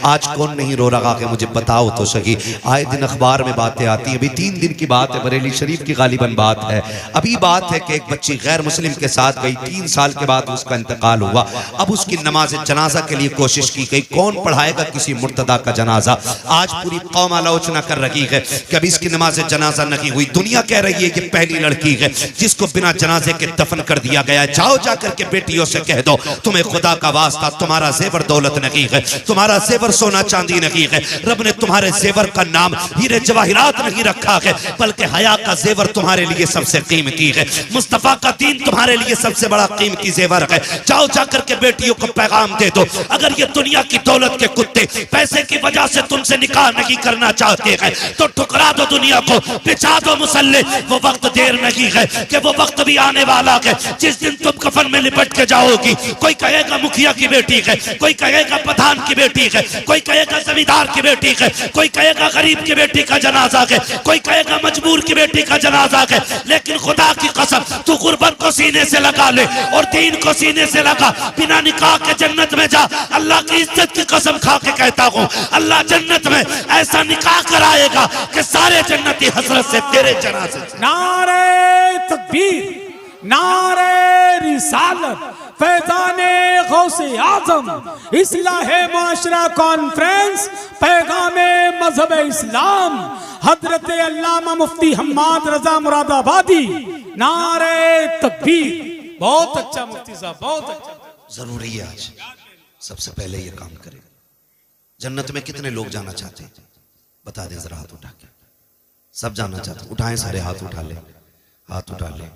आज कौन नहीं रो रहा है, मुझे बताओ तो सही। आए दिन अखबार में बातें आती हैं, अभी 3 दिन की बात है, बरेली शरीफ की गालिबन बात है। अभी बात है कि एक बच्ची गैर मुस्लिम के साथ गई, 3 साल के बाद उसका इंतकाल हुआ। अब उसकी नमाज जनाजा के लिए कोशिश की गई, कौन पढ़ाएगा किसी मुर्तदा का जनाजा। आज पूरी कौम आलोचना कर रही है कि अभी इसकी नमाज जनाजा नहीं हुई। दुनिया कह रही है कि पहली लड़की है जिसको बिना जनाजे के दफन कर दिया गया है। जाओ जाकर के बेटियों से कह दो, तुम्हें खुदा का वास्ता, तुम्हारा जेवर दौलत नहीं है, तुम्हारा जेवर सोना चांदी नहीं है, रब ने तुम्हारे जेवर का नाम हीरे जवाहिरात नहीं रखा है, बल्कि हया का जेवर तुम्हारे लिए सबसे कीमती है। मुस्तफा का दीन तुम्हारे लिए सबसे बड़ा कीमती जेवर है। जाओ जाकर के बेटियों को पैगाम दे दो, अगर ये दुनिया की दौलत के कुत्ते पैसे की वजह से तुमसे निकाह नहीं करना चाहते हैं तो ठुकरा दो दुनिया को, बिछा दो मुसल्ले। वो वक्त देर नहीं है कि वो वक्त भी आने वाला है जिस दिन तुम कफन में लिपट के जाओगी। कोई कहेगा मुखिया की बेटी है, कोई कहेगा प्रधान की बेटी है, कोई कहेगा जमींदार की बेटी है, कोई कहेगा गरीब की बेटी का जनाजा है, कोई कहेगा मजबूर की बेटी का जनाजा है। लेकिन खुदा की कसम, तू गुर्बत को सीने से लगा ले और दीन को सीने से लगा, बिना निकाह के जन्नत में जा। अल्लाह की इज्जत की कसम खा के कहता हूँ, अल्लाह जन्नत में ऐसा निकाह कराएगा कि सारे जन्नती हसरत से तेरे जनाजे। नारे तकबीर, नारे रिसालत, फैज़ाने गौसे आज़म, इस्लाहे माशरा कॉन्फ्रेंस, पैगामे मजहब इस्लाम, हजरत अल्लामा मुफ्ती हम्माद रजा मुरादाबादी। नारे तकबीर। बहुत अच्छा मुफ्ती साहब, बहुत अच्छा। जरूरी है आज सबसे पहले ये काम करें। जन्नत में कितने लोग जाना चाहते हैं, बता दें जरा हाथ उठा के। सब जाना चाहते, उठाएं सारे हाथ, उठा ले, हाथ उठा ले।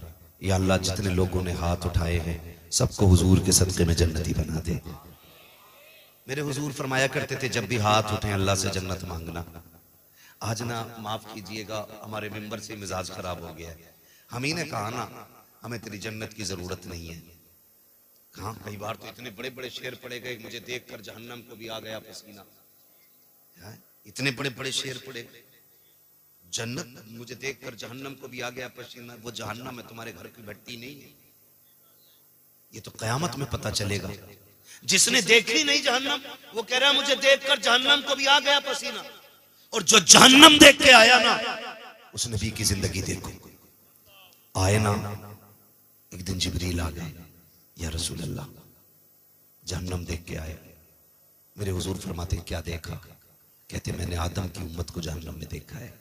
या अल्लाह जितने लोगों ने हाथ उठाए हैं सबको हुजूर के सदक़े में जन्नती बना दे। मेरे हुजूर फरमाया करते थे, जब भी हाथ उठे अल्लाह से जन्नत मांगना। आज ना माफ कीजिएगा, हमारे मेंबर से मिजाज खराब हो गया है। हम ही ने कहा ना हमें तेरी जन्नत की जरूरत नहीं है। कहाँ कई बार तो इतने बड़े बड़े शेर पड़े गए, मुझे देखकर जहन्नम को भी आ गया पसीना। इतने बड़े बड़े शेर पड़े, जन्नत मुझे देखकर जहन्नम को भी आ गया पसीना। वो जहन्नम में तुम्हारे घर की भट्टी नहीं है, ये तो कयामत में पता चलेगा। जिसने देखी नहीं जहन्नम वो कह रहा है मुझे देखकर जहन्नम को भी आ गया पसीना, और जो जहन्नम देख के आया ना उस नबी की जिंदगी देखो। आए ना एक दिन जिब्रील आ गए, या रसूल अल्लाह जहन्नम देख के आए। मेरे हुजूर फरमाते क्या देखा? कहते मैंने आदम की उम्मत को जहन्नम में देखा है,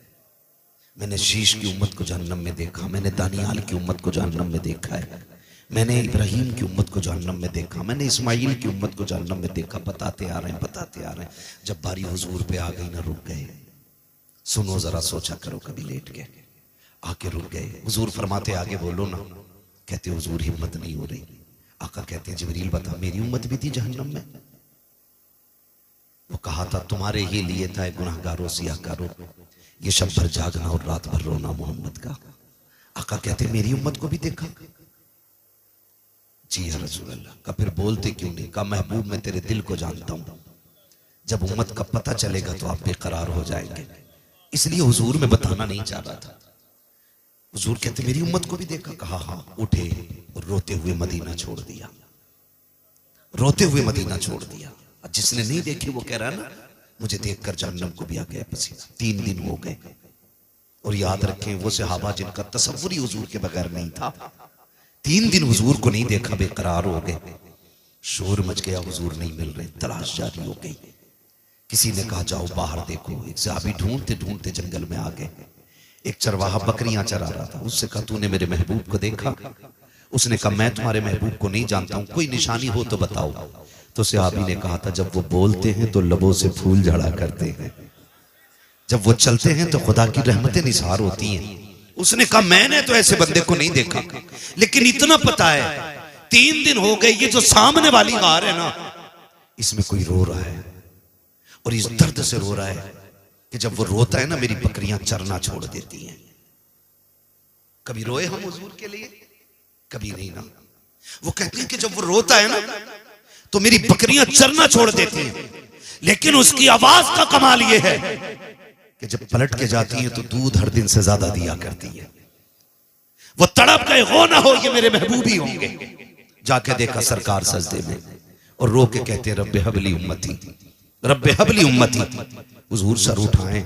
मैंने शीश की उम्मत को जहन्नम में देखा, मैंने दानियाल की उम्मत को जहन्नम में देखा है, मैंने इब्राहिम की उम्मत को जहन्नम में देखा, मैंने इस्माइल की उम्मत को जहन्नम में देखा। बताते आ रहे हैं, बताते आ रहे हैं। जब बारी हुजूर पे आ गई ना, रुक गए। सुनो जरा, सोचा करो, कभी लेट गए, आके रुक गए। हुजूर फरमाते आगे बोलो ना। कहते हुजूर हिम्मत नहीं हो रही। आका कहते हैं जिब्रील बता, मेरी उम्मत भी थी जहन्नम में। वो कहा था तुम्हारे ही लिए था गुनाहगारों सियाकारों, ये शब भर जागना और रात भर रोना मोहम्मद का। आका कहते मेरी उम्मत को भी देखा? जी या रसूल अल्लाह। का फिर बोलते क्यों नहीं? का महबूब मैं तेरे दिल को जानता हूं, जब उम्मत का पता चलेगा तो आप बेकरार हो जाएंगे, इसलिए हुजूर में बताना नहीं चाह रहा था। हुजूर कहते मेरी उम्मत को भी देखा? कहा हाँ। उठे और रोते हुए मदीना छोड़ दिया, रोते हुए मदीना छोड़ दिया। जिसने नहीं देखी वो कह रहा है ना मुझे देखकर जहन्नम को भी आ गया पसीना। 3 दिन हो गए। और याद रखें वो सहाबा जिनका तसव्वुर ही हुजूर के बगैर नहीं था, 3 दिन हुजूर को नहीं देखा, बेकरार हो गए। शोर मच गया, हुजूर नहीं मिल रहे, तलाश जारी हो गई। किसी ने कहा जाओ बाहर देखो। एक सहाबी ढूंढते ढूंढते जंगल में आ गए। एक चरवाहा बकरियां चरा रहा था, उससे कहा तूने मेरे महबूब को देखा? उसने कहा मैं तुम्हारे महबूब को नहीं जानता हूं, कोई निशानी हो तो बताओ। तो सहाबी ने कहा था जब वो बोलते हैं तो लबों से फूल झड़ा करते हैं, जब वो चलते हैं तो खुदा की रहमतें निसार होती हैं। उसने कहा मैंने तो ऐसे बंदे को नहीं देखा, लेकिन इतना पता है 3 दिन हो गए ये जो सामने वाली गार है ना इसमें कोई रो रहा है, और इस दर्द से रो रहा है कि जब वो रोता है ना मेरी बकरियां चरना छोड़ देती हैं। कभी रोए हम हुजूर के लिए? कभी नहीं ना। वो कहते हैं कि जब वो रोता है ना तो मेरी बकरियां चरना छोड़ देती हैं, लेकिन उसकी आवाज का कमाल ये है कि जब पलट के जाती है तो दूध हर दिन से ज्यादा दिया करती है। वो तड़प गए, हो ना हो ये मेरे महबूब ही होंगे। जाके देखा सरकार सजदे में और रो के कहते रब्बे हबली उम्मती, रब्बे हबली उम्मती। हुजूर सर उठाए,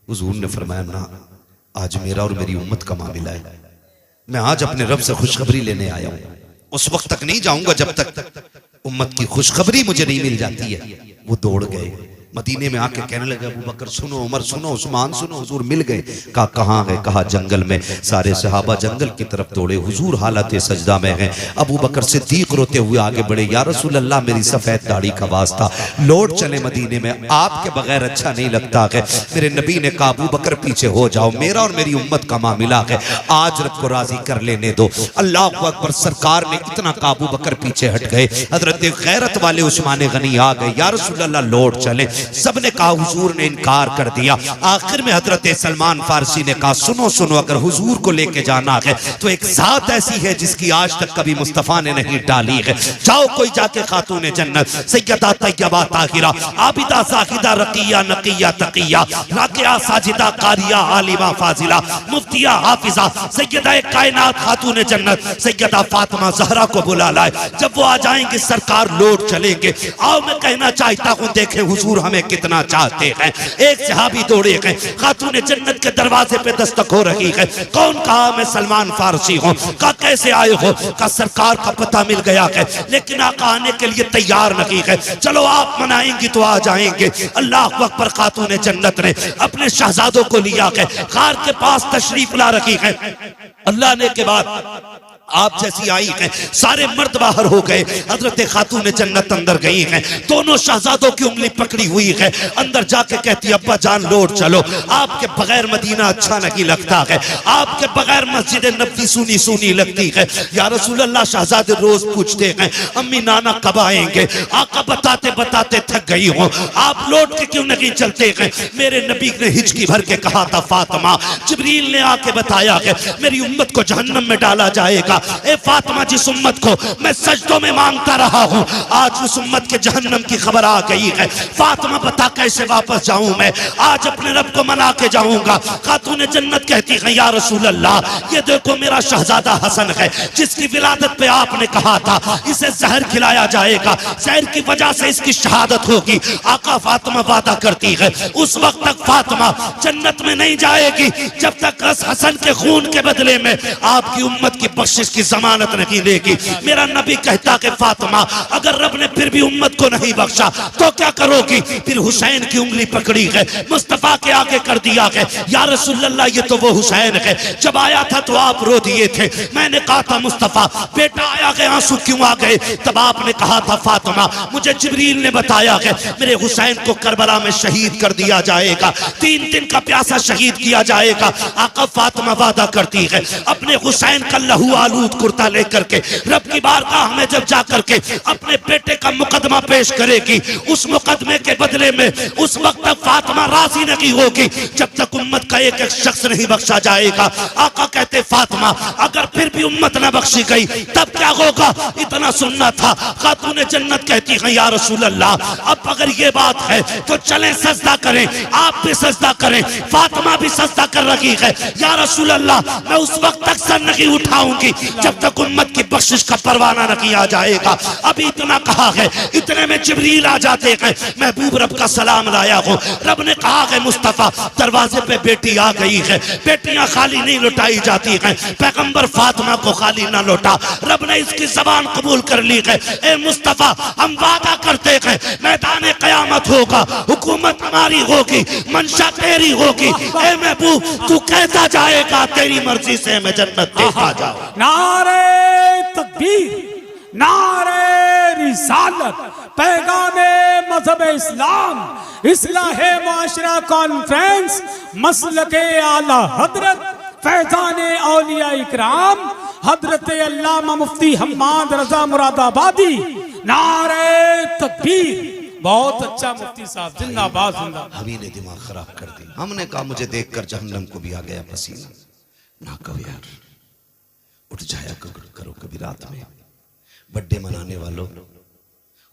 हुजूर ने फरमाया ना, आज मेरा और मेरी उम्मत का मामला है, मैं आज अपने रब से खुशखबरी लेने आया हूं। उस वक्त तक नहीं जाऊंगा जब तक उम्मत की खुशखबरी मुझे नहीं मिल जाती है। वो दौड़ गए, मदीने में आके कहने लगे अबू बकर सुनो, उमर सुनो, उस्मान सुनो। हुजूर मिल गए, कहा कहाँ है? कहा जंगल में। सारे सहाबा जंगल की तरफ दौड़े, हुजूर हालत सजदा में हैं। अबू बकर सिद्दीक रोते हुए आगे बढ़े, या रसूल अल्लाह मेरी सफेद दाढ़ी का वास्ता, लौट चले मदीने में, आपके बगैर अच्छा नहीं लगता है। मेरे नबी ने कहा अबू बकर पीछे हो जाओ, मेरा और मेरी उम्मत का मामला है, आज रब को राजी कर लेने दो। अल्लाह अकबर। सरकार ने इतना काबू बकर पीछे हट गए। हजरत गैरत वाले उस्मान गनी आ गए, या रसूल अल्लाह लौट चले। सबने कहा, हुजूर ने इनकार कर दिया। आखिर में हजरत सलमान फारसी ने कहा सुनो सुनो, अगर हुजूर को लेके जाना है तो एक जात ऐसी है जिसकी आज तक कभी मुस्तफा ने नहीं डाली है। जाओ कोई जाके खातून जन्नत सैयदा तैयबा ताहिरा आबिदा साहिदा रकिया नकिया तकिया राकिया साजिदा कारिया आलिमा फाजिला मुफ्तिया हाफिजा सैयदा कायनात खातून जन्नत सैयदा फातिमा ज़हरा को बुला लाए। जब वो आ जाएंगे सरकार लौट चलेंगे। आओ मैं कहना चाहता हूँ, देखे हुजूर हमें कितना चाहते हैं। एक सहाबी दौड़े गए, खातून जन्नत के दरवाजे पे दस्तक हो रही है। कौन? कहा मैं सलमान फारसी हूँ। कहा कैसे आए हो? कहा सरकार का पता मिल गया है, लेकिन आका आने के लिए तैयार नहीं है। चलो आप मनाएंगी तो आ जाएंगे। अल्लाह अकबर। खातून जन्नत ने अपने शहजादों को लिया है, कार के पास तशरीफ ला रखी है। अल्लाह ने के बाद आप जैसी आई है, सारे मर्द बाहर हो गए। हजरत खातून जन्नत अंदर गई हैं, दोनों शहजादों की उंगली पकड़ी हुई है। अंदर जाके कहती अब्बा जान लौट चलो, आपके बगैर मदीना अच्छा नहीं लगता है, आपके बगैर मस्जिद नबवी सुनी सुनी लगती है। या रसूल अल्लाह शहजादे रोज पूछते हैं अम्मी नाना कब आएंगे? आका बताते बताते थक गई हूँ, आप लौट के क्यों नहीं चलते हैं? मेरे नबी ने हिचकी भर के कहा था फातिमा, जिब्रील ने आके बताया है मेरी उम्मत को जहन्नम में डाला जाएगा। ए फातिमा, जिस उम्मत को मैं सजदों में मांगता रहा हूं, आज उस उम्मत के जहन्नम की खबर आ गई है। फातिमा बता कैसे वापस जाऊं मैं? आज अपने रब को मना के जाऊंगा। खातून जन्नत कहती है या रसूल अल्लाह, ये देखो मेरा शहजादा हसन है, जिसकी विलादत पे आपने कहा था इसे जहर खिलाया जाएगा, जहर की वजह से इसकी शहादत होगी। आका फातिमा वादा करती है उस वक्त तक फातिमा जन्नत में नहीं जाएगी जब तक हसन के खून के बदले में आपकी उम्मत की बख्शिश की जमानत नहीं लेगी। मेरा नबी कहता कि फातिमा, अगर रब ने फिर भी उम्मत को नहीं बख्शा तो क्या करोगी? फिर हुसैन की उंगली पकड़ी है, मुस्तफा के आगे कर दिया है, या रसूल अल्लाह ये तो वो हुसैन है, जब आया था तो आप रो दिए थे। मैंने कहा था मुस्तफा बेटा आया है, आंसू क्यों आ गए? तब आपने कहा था फातिमा मुझे जिब्रील ने बताया है मेरे हुसैन को करबला में शहीद कर दिया जाएगा, 3 दिन का प्यासा शहीद किया जाएगा। आका फातिमा वादा करती है अपने हुसैन का लहू आलूद कुर्ता लेकर के रब की बारगाह में जब जाकर के अपने बेटे का मुकदमा पेश करेगी, उस मुकदमे के बदले में उस वक्त तक फातिमा राजी नहीं होगी जब तक उम्मत का एक एक शख्स नहीं बख्शा जाएगा। आका कहते फातिमा अगर फिर भी उम्मत न बख्शी गई तब क्या होगा? इतना सुनना था। खातून जन्नत कहती है या रसूल अल्लाह, अब अगर ये बात है तो चलें सजदा करें, आप भी सजदा करें। फातिमा भी सजदा कर रही है। या रसूल अल्लाह, मैं उस वक्त तक सर नहीं उठाऊंगी जब तक उम्मत की बख्शिश का परवाना न किया जाएगा। अभी इतना कहा है, इतने में जिब्रील आ जाते हैं, महबूब रब का सलाम लाया हो। रब ने कहा है मुस्तफा दरवाजे पे बेटी आ गई है, बेटियां खाली नहीं लौटाई जाती हैं, पैगंबर फातिमा को खाली ना लौटा। रब ने इसकी जबान कबूल कर ली है। ए मुस्तफा, हम वादा करते हैं मैदान क़यामत होगा, हुकूमत हमारी होगी, मंशा तेरी होगी। ए महबूब तू कहता जाएगा तेरी मर्जी से मैं जन्नत देखा जाऊं। नारे तकबीर, नारे रिसालत, पैगामे मजहब इस्लाम, इस्लाहे माशरा कॉन्फ्रेंस, मसलके आला हजरत फैजाने औलिया इकराम हजरत अल्लामा मुफ्ती हम्माद रजा मुरादाबादी। नारे तकबीर। बहुत अच्छा मुफ्ती साहब, जिंदाबाद जिंदाबाद। हमी ने दिमाग खराब कर दिया। हमने कहा मुझे देखकर जहन्नम को भी आ गया पसीना। ना कहो यार, उठ जाया करो कभी रात में। बर्थडे मनाने वालों,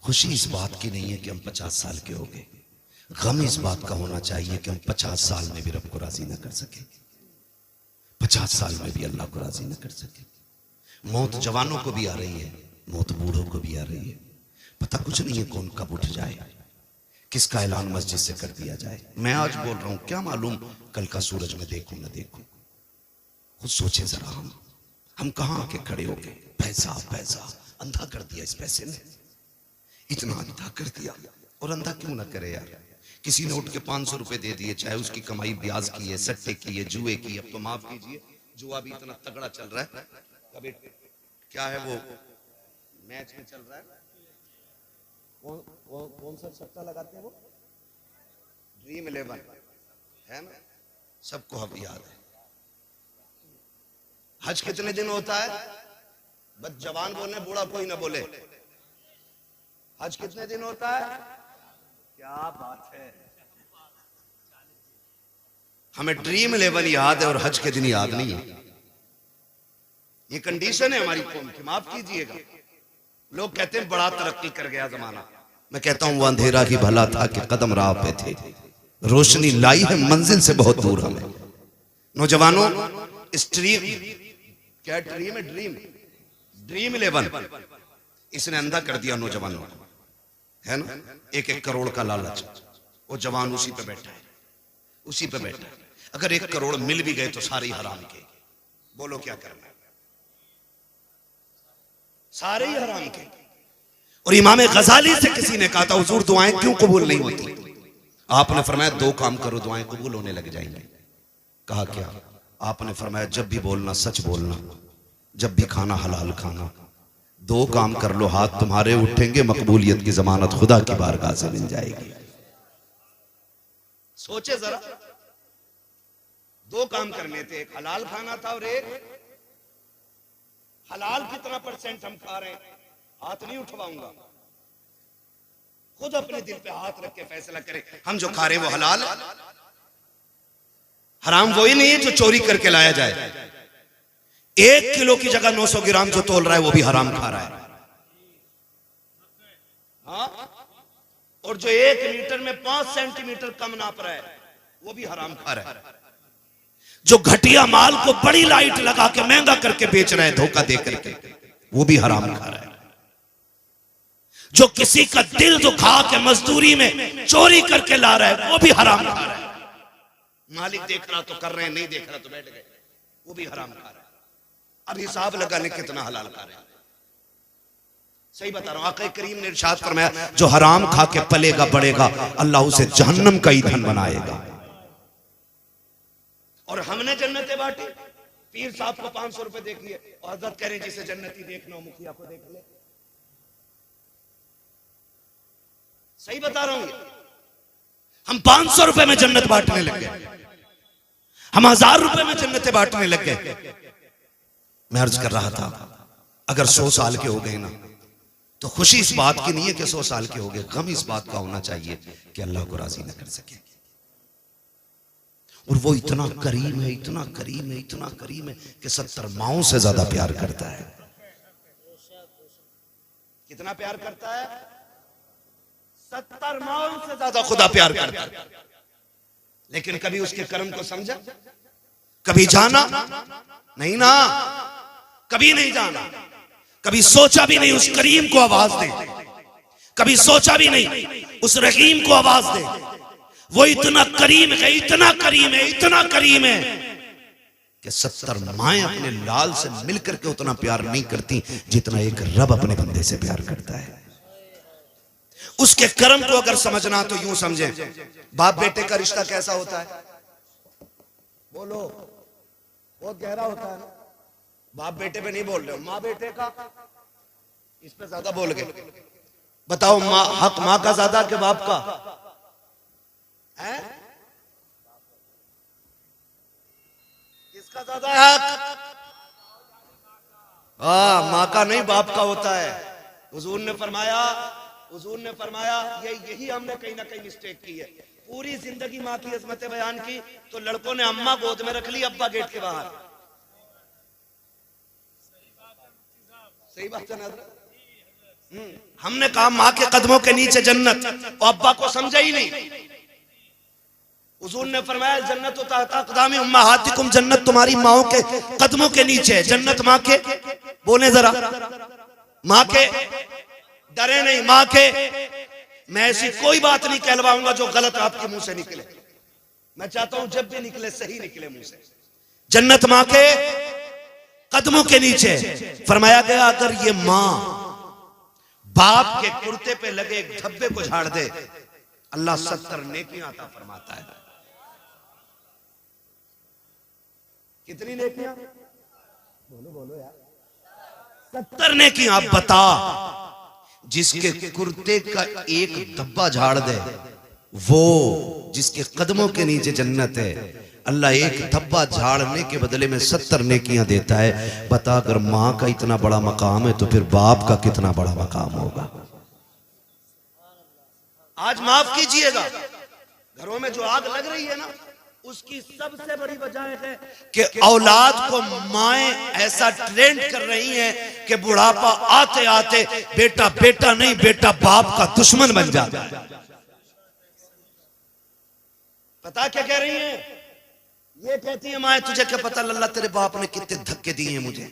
खुशी इस बात की नहीं है कि हम 50 साल के हो गए, गम इस बात का होना चाहिए कि हम 50 साल में भी रब को राजी न कर सके, 50 साल में भी अल्लाह को राजी न कर सके। मौत जवानों को भी आ रही है, मौत बूढ़ों को भी आ रही है। पता कुछ नहीं है कौन कब उठ जाए, किसका ऐलान मस्जिद से कर दिया जाए। मैं आज बोल रहा हूं, क्या मालूम कल का सूरज में देखूं न देखूं। खुद सोचे जरा, हम कहां आके खड़े हो गए। पैसा पैसा अंधा कर दिया, इस पैसे ने इतना अंधा कर दिया। और अंधा क्यों ना करे यार। किसी ने उठ के 500 रुपए दे दिए, चाहे उसकी कमाई ब्याज की है, सट्टे की है, जुए की। अब तो माफ कीजिए, जुआ भी इतना तगड़ा चल रहा है। कभी क्या है वो मैच में चल रहा है, कौन सा सट्टा लगाते हैं वो, ड्रीम 11 है ना, सबको अब याद है। हज कितने दिन होता है, बस जवान बोले, बूढ़ा कोई ना बोले। हज कितने दिन होता है, क्या बात है। हमें ड्रीम 11 याद है और हज के दिन याद नहीं है। ये कंडीशन है हमारी कौम की, माफ कीजिएगा। लोग कहते हैं बड़ा तरक्की कर गया जमाना। मैं कहता हूं वो अंधेरा ही भला था कि कदम राह पे थे, रोशनी लाई है मंजिल से बहुत दूर हमें। नौजवानों, इस ड्रीम, क्या ड्रीम है, ड्रीम 11 इसने अंधा कर दिया नौजवानों को, है ना। 1-1 करोड़ का लालच, वो जवान उसी पे बैठा है, उसी पे बैठा है। अगर 1 करोड़ मिल भी गए तो सारे ही हराम के। बोलो क्या करना है, सारे ही हराम के। और इमाम गजाली से किसी ने कहा था, हुजूर दुआएं क्यों कबूल नहीं होती। आपने फरमाया 2 काम करो, दुआएं कबूल होने लग जाएंगे। कहा क्या, आपने फरमाया जब भी बोलना सच बोलना, जब भी खाना हलाल खाना। 2 काम कर लो, हाथ तुम्हारे उठेंगे, मकबूलियत की जमानत खुदा की बारगाह से मिल जाएगी। सोचे जरा, 2 काम करने थे, एक हलाल खाना था और एक हलाल कितना % हम खा रहे हैं, हाथ नहीं उठवाऊंगा। खुद अपने दिल पे हाथ रख के फैसला करें, हम जो खा रहे हैं वो हलाल है। हराम वही नहीं है जो चोरी करके लाया जाए। 1 किलो की जगह 900 ग्राम जो तोल रहा है वो भी हराम खा रहा है। हाँ? और जो 1 लीटर में 5 सेंटीमीटर कम नाप रहा है वो भी हराम खा रहा है। जो घटिया माल को बड़ी लाइट लगा के महंगा करके बेच रहा है धोखा दे करके, वो भी हराम खा रहा है। जो किसी का दिल दुखा के मजदूरी में चोरी करके ला रहा है वो भी हराम खा रहा है। मालिक देख रहा तो कर रहे हैं, नहीं देख रहा तो बैठ गए, वो भी हराम खा रहा है। अब हिसाब लगाने कितना हलाल खा रहे हैं। सही बता रहा हूं, आका करीम ने इरशाद फरमाया जो हराम खा के पलेगा बढ़ेगा, अल्लाह उसे जहन्नम का ईंधन बनाएगा। और हमने जन्नतें बांटी। पीर साहब को 500 रुपए दे दिए और हजरत कह रहे जिसे जन्नती देखना हो मुखिया को देख ले। सही बता रहा हूं, हम 500 रुपए में जन्नत बांटने लग गए, हम 1000 रुपए में जन्नतें बांटने लग गए। मैं अर्ज कर रहा था, अगर 100 साल के हो गए ना तो खुशी इस बात की नहीं है कि 100 साल के हो गए, गम इस बात का होना चाहिए कि अल्लाह को राजी न कर सके। और वो इतना करीम है, इतना करीम है, इतना करीम है कि 70 माओं से ज्यादा प्यार करता है। कितना प्यार करता है, 70 माओं से ज्यादा खुदा प्यार करता है। लेकिन कभी उसके कर्म को समझा, कभी जाना नहीं ना, कभी नहीं जाना, कभी सोचा भी नहीं उस करीम को आवाज दे, कभी सोचा भी नहीं उस रहीम को आवाज दे। वो इतना करीम है, इतना करीम है, इतना करीम है कि 70 माएं अपने लाल से मिलकर के उतना प्यार नहीं करती जितना एक रब अपने बंदे से प्यार करता है। उसके कर्म को अगर समझना तो यूं समझे, बाप बेटे का रिश्ता कैसा होता है, बोलो, बहुत गहरा होता है ना। बाप बेटे पे नहीं बोल रहे हो, माँ बेटे का, इस पे ज्यादा बोल गए। बताओ माँ, हक माँ का ज्यादा के बाप का है? किसका ज्यादा है हक? माँ का नहीं, बाप का होता है। हुजूर ने फरमाया यही हमने कहीं ना कहीं मिस्टेक की है। पूरी जिंदगी माँ की अजमतें बयान की तो लड़कों ने अम्मा गोद में रख ली, अब्बा गेट के बाहर। सही बात है ना। हमने कहा माँ के कदमों के नीचे जन्नत, और अब्बा को समझा ही नहीं। हुजूर ने फरमाया जन्नत तहता क़दामी उम्महातिकुम, जन्नत तुम्हारी माओं के कदमों के नीचे है। जन्नत माँ के, बोले जरा, माँ के डरे नहीं, माँ के मैं ऐसी कोई बात नहीं कहलवाऊंगा जो गलत आपके मुंह से निकले। मैं चाहता हूं जब भी निकले सही निकले मुंह से। जन्नत मां के कदमों के नीचे। फरमाया गया अगर ये मां बाप के कुर्ते पे लगे एक धब्बे को झाड़ दे, अल्लाह 70 नेकियां अता फरमाता है। कितनी नेकियां? बोलो बोलो यार। 70 नेकियां। आप बता, जिसके कुर्ते का एक धब्बा झाड़ दे, वो जिसके कदमों के नीचे जन्नत है, अल्लाह एक धब्बा झाड़ने के बदले में 70 नेकियां देता है। बता, अगर मां का इतना बड़ा मकाम है तो फिर बाप का कितना बड़ा मकाम होगा। आज माफ कीजिएगा, घरों में जो आग लग रही है ना, उसकी सबसे बड़ी वजह है कि औलाद को माएं ऐसा ट्रेंड कर रही हैं कि बुढ़ापा आते आते बेटा बेटा नहीं, बेटा बाप का दुश्मन बन जाता है। पता क्या कह रही हैं? ये कहती है माएं, तुझे क्या पता लल्ला तेरे बाप ने कितने धक्के दिए हैं मुझे,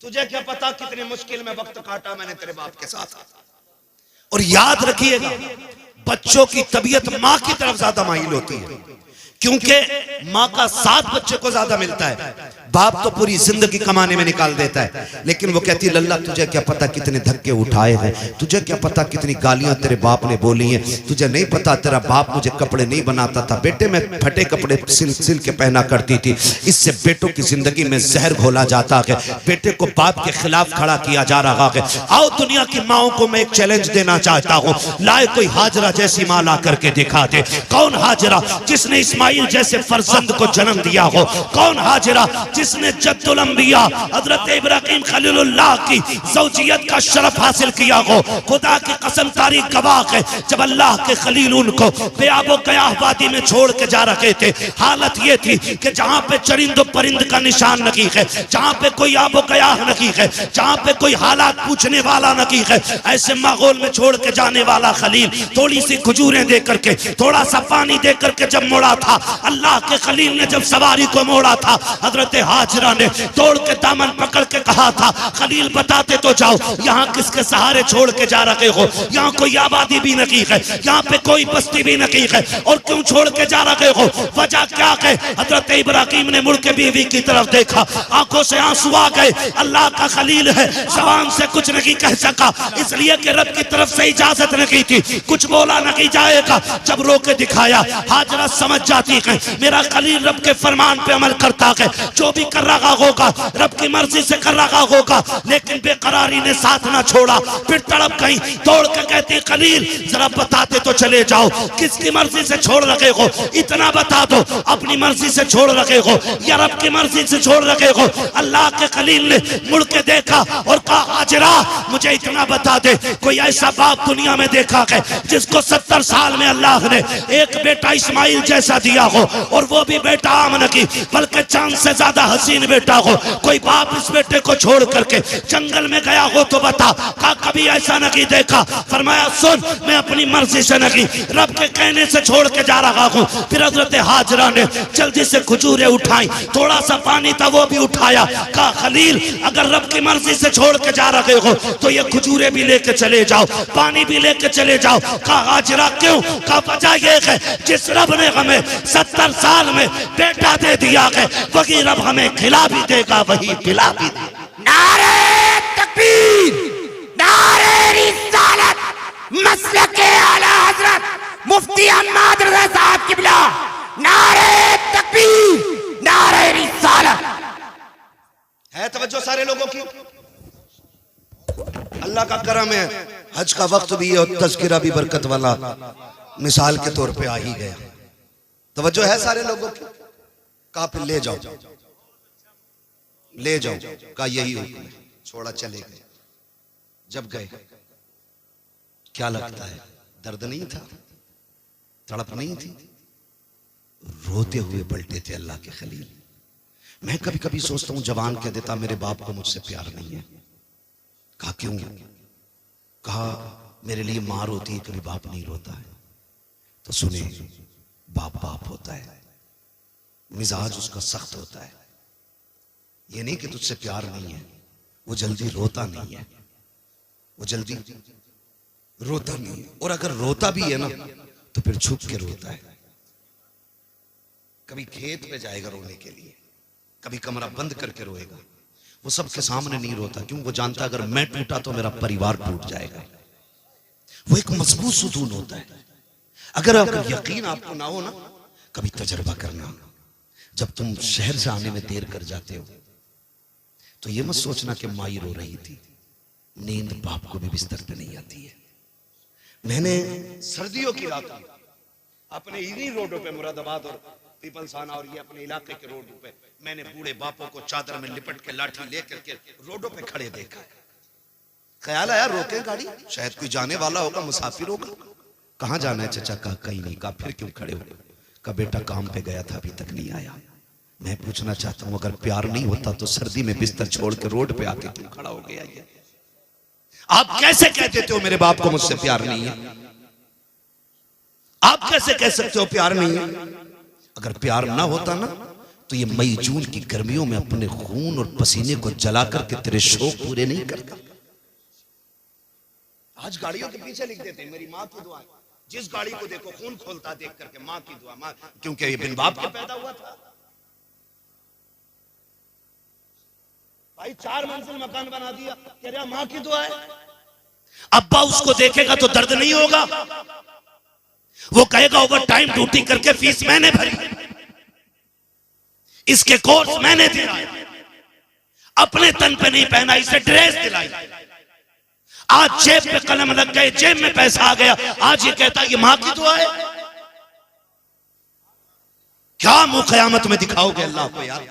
तुझे क्या पता कितनी मुश्किल में वक्त काटा मैंने तेरे बाप के साथ। और याद रखिएगा, बच्चों की तबीयत मां की तरफ ज्यादा माइल होती है, क्योंकि मां का साथ बच्चे को ज्यादा मिलता है। बाप तो पूरी जिंदगी कमाने में निकाल देता है, लेकिन वो कहती है लल्ला तुझे क्या पता कितने धक्के उठाए हैं, तुझे क्या पता कितनी गालियां तेरे बाप ने बोली हैं, तुझे नहीं पता तेरा बाप मुझे कपड़े नहीं बनाता था बेटे, मैं फटे कपड़े सिल के पहना करती थी, इससे बेटों की जिंदगी में जहर घोला जाता है, बेटे को बाप के खिलाफ खड़ा किया जा रहा है। आओ दुनिया की माओ को मैं एक चैलेंज देना चाहता हूँ, लाए कोई हाजरा जैसी मां ला करके दिखा दे। कौन हाजरा जिसने इस्माइल जैसे फर्जंद को जन्म दिया हो? कौन हाजरा जिसने जद्दुल अंबिया हजरत इब्राहिम खलीलुल्लाह की ज़ौजियत का शरफ हासिल किया हो? खुदा की कसम तारीख गवाह है, जब अल्लाह के खलील उनको बेआबो कयाह वादी में छोड़ के जा रखे थे, हालत ये थी कि जहां पे चरिंद परिंद का निशान नहीं है, जहां पे कोई आबो कयाह नहीं है, जहां पे कोई हालात पूछने वाला नहीं है, ऐसे माहौल में छोड़ के जाने वाला खलील थोड़ी सी खजूरें दे करके, थोड़ा सा पानी दे करके जब मोड़ा था, अल्लाह के खलील ने जब सवारी को मोड़ा था, हजरत हाजरा ने तोड़ के दामन पकड़ के कहा था, खलील बताते तो जाओ यहाँ किसके सहारे छोड़ के जा रहे हो? यहाँ कोई आबादी भी नहीं है, यहाँ पे कोई बस्ती भी नहीं है, और क्यों छोड़ के जा रहे हो? वजह क्या है? हजरत इब्राहिम ने मुड़ के बीवी की तरफ देखा, आंखों से आंसू आ गए। अल्लाह का खलील है, जबान से कुछ नहीं कह सका, इसलिए कि रब की तरफ से इजाजत नहीं थी, कुछ बोला नहीं जाएगा। जब रो के दिखाया, हाजरा समझ जाती है मेरा खलील रब के फरमान पे अमल करता है, जो भी कर रहा होगा रब की मर्जी से कर रहा होगा, लेकिन बेकरारी ने साथ ना छोड़ा। फिर तड़प गई, दौड़ के कहती खलील जरा बताते तो चले जाओ, किसकी मर्जी से छोड़ रखे हो? इतना बता दो, अपनी मर्जी से छोड़ रखे हो या रब की मर्जी से छोड़ रखे हो? अल्लाह के खलील ने मुड़ के देखा और कहा हाजरा मुझे इतना बता दे, कोई ऐसा बाप दुनिया में देखा है जिसको 70 साल में अल्लाह ने एक बेटा इस्माइल जैसा दिया हो, और वो भी बेटा आम नहीं बल्कि चांद से ज्यादा हसीन बेटा हो? कोई बाप इस बेटे को छोड़ करके जंगल में गया हो तो बता। कहा कभी ऐसा नहीं देखा। फरमाया सुन, मैं अपनी मर्जी से नहीं रब के कहने से छोड़ के जा रहा हूँ। फिर हजरत हाजरा ने जल्दी से खजूरें उठाई, थोड़ा सा पानी था वो भी उठाया। कहा खलील अगर रब की मर्जी से छोड़ के जा रहे हो तो ये खजूरें भी लेके चले जाओ, पानी भी लेके चले जाओ। कहा हाजरा क्यों? कहा वजह ये है जिस रब ने हमें 70 साल में बेटा दे दिया है, वही रब हमें खिला भी देगा, वही पिला भी देगा। नारे तकबीर, नारे रिसालत, मसलके आला हजरत मुफ्ती अहमद रजा साहब किबला, नारे तकबीर, नारे रिसालत। है तवज्जो सारे लोगों की? अल्लाह का करम है, हज का वक्त भी है और तज़किरा भी बरकत वाला मिसाल के तौर पे आ ही गया। तवज्जो है सारे लोगों की? कहा फिर ले जाओ, ले जाओ। का यही हुक्म है, छोड़ा चले गए। जब गए क्या लगता है? दर्द नहीं था, तड़प नहीं थी, रोते हुए पलटे थे अल्लाह के खलील। मैं कभी कभी सोचता हूं जवान कह देता मेरे बाप को मुझसे प्यार नहीं है। कहा क्यों? कहा मेरे लिए मां रोती है, कभी बाप नहीं रोता है। तो सुने, बाप बाप होता है, मिजाज उसका सख्त होता है। ये नहीं कि तुझसे प्यार नहीं है, वो जल्दी रोता नहीं है, वो जल्दी रोता नहीं है, और अगर रोता भी है ना तो फिर छुप के रोता है। कभी खेत पे जाएगा रोने के लिए, कभी कमरा बंद करके रोएगा। वो सबके सामने नहीं रोता, क्यों? वो जानता अगर मैं टूटा तो मेरा परिवार टूट जाएगा। वो एक मजबूत सुकून होता है। अगर यकीन आपको ना हो ना, कभी तजर्बा करना। जब तुम शहर से आने में देर कर जाते हो तो ये मत सोचना कि माई रो रही थी, नींद बाप को भी बिस्तर पे नहीं आती है। मैंने सर्दियों की रात अपने इन्हीं रोडों पे, मुरादाबाद और पीपलसाना और ये अपने इलाके के रोडों पे, मैंने बूढ़े बापों को चादर में लिपट के लाठी लेकर के रोडों पे खड़े देखा है। ख्याल आया रोके गाड़ी, शायद कोई जाने वाला होगा, मुसाफिर होगा। कहाँ जाना है चाचा? कहा कहीं नहीं। कहा फिर क्यों खड़े हो? कहा बेटा काम पे गया था, अभी तक नहीं आया। मैं पूछना चाहता हूं, अगर प्यार नहीं होता तो सर्दी में बिस्तर छोड़ के रोड पे आके क्यों खड़ा हो गया? ये आप कैसे कह देते हो मेरे बाप को मुझसे प्यार नहीं है? आप कैसे कह सकते हो प्यार नहीं है? अगर प्यार ना होता ना तो ये मई जून की गर्मियों में अपने खून और पसीने को जला करके तेरे शौक पूरे नहीं करता। आज गाड़ियों के पीछे लिख देते हैं मेरी माँ की दुआ। जिस गाड़ी को देखो खून खोलता देख करके माँ की दुआ, माँ, क्योंकि ये बिन बाप के पैदा हुआ था। भाई 4 मंजिल मकान बना दिया, कह रहा माँ की दुआ है। अब्बा उसको देखेगा तो दर्द नहीं होगा? वो कहेगा ओवर टाइम ड्यूटी करके फीस मैंने भरी, इसके कोर्स मैंने दिलाए, अपने तन पे नहीं पहना, इसे ड्रेस दिलाई। आज जेब पे कलम लग गए, जेब में पैसा आ गया, आज ये कहता है ये मां की दुआ है। क्या मुंह कयामत में दिखाओगे अल्लाह को यार?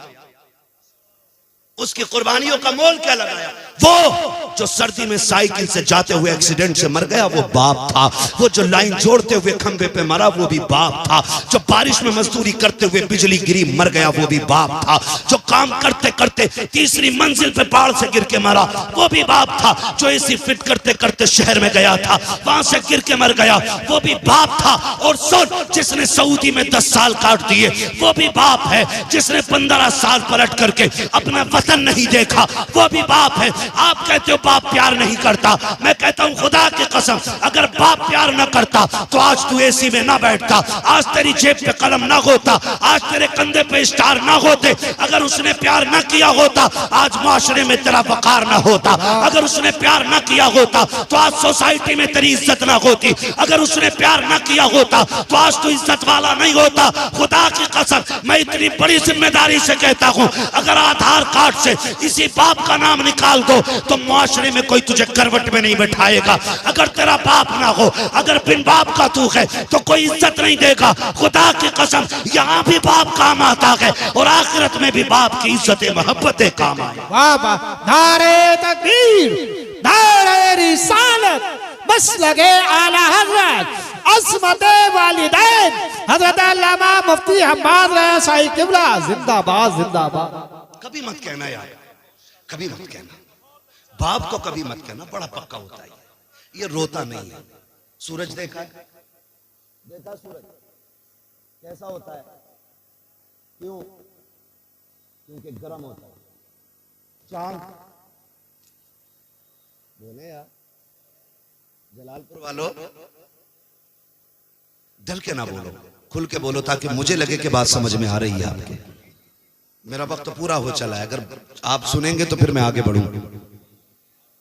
उसकी कुर्बानियों का मोल क्या लगाया? वो जो सर्दी में साइकिल से जाते हुए एक्सीडेंट से मर गया वो बाप था। वो जो लाइन जोड़ते हुए खंबे पे मरा वो भी बाप था। जो बारिश में मजदूरी करते हुए बिजली गिरी मर गया वो भी बाप था। जो काम करते करते 3री मंजिल पे पहाड़ से गिर के मरा वो भी बाप था। जो एसी फिट करते करते शहर में गया था वहां से गिर के मर गया वो भी बाप था। और सुन, जिसने सऊदी में 10 साल काट दिए वो भी बाप है। जिसने 15 साल पलट करके अपना वतन नहीं देखा वो भी बाप है। आप कहते हो बाप प्यार नहीं करता, मैं कहता हूं खुदा की कसम अगर बाप प्यार न करता तो आज तू एसी में ना बैठता, आज तेरी जेब पे कलम ना होता, आज तेरे कंधे पे स्टार ना होते। अगर उसने प्यार ना किया होता आज माशरे में तेरा वकार ना होता। अगर उसने प्यार ना किया होता तो आज सोसाइटी में तेरी इज्जत ना होती। अगर उसने प्यार ना किया होता तो आज तू इज्जत वाला नहीं होता। खुदा की कसम मैं इतनी बड़ी जिम्मेदारी से कहता हूं, अगर आधार कार्ड से इसी बाप का नाम निकाल दो तो मुआशरे में कोई तुझे करवट में नहीं बैठाएगा। अगर तेरा बाप ना हो, अगर बिन बाप का तू है तो कोई इज्जत नहीं देगा। खुदा की कसम यहाँ भी बाप काम आता है और आखिरत में भी बाप की इज्जत मोहब्बतें काम आए। वाह वाह, नारे तकबीर, नारे रिसालत, बस लगे आला हजरत अस्मत वालिदैन हजरत अल्लामा मुफ्ती हम्माद रज़ा साहिब किबला जिंदाबाद जिंदाबाद। कभी मत कहना यार, कभी मत कहना, बाप को कभी मत कहना, बड़ा पक्का होता है ये रोता नहीं है। सूरज देखा है? देखा सूरज कैसा होता है? क्यों? क्योंकि गर्म होता है। चांद बोले यार, जलालपुर वालों डल के ना बोलो, खुल के बोलो ताकि मुझे लगे कि बात समझ में आ रही है आपके। मेरा वक्त तो पूरा हो चला है, अगर आप सुनेंगे तो फिर मैं आगे बढ़ूंगा।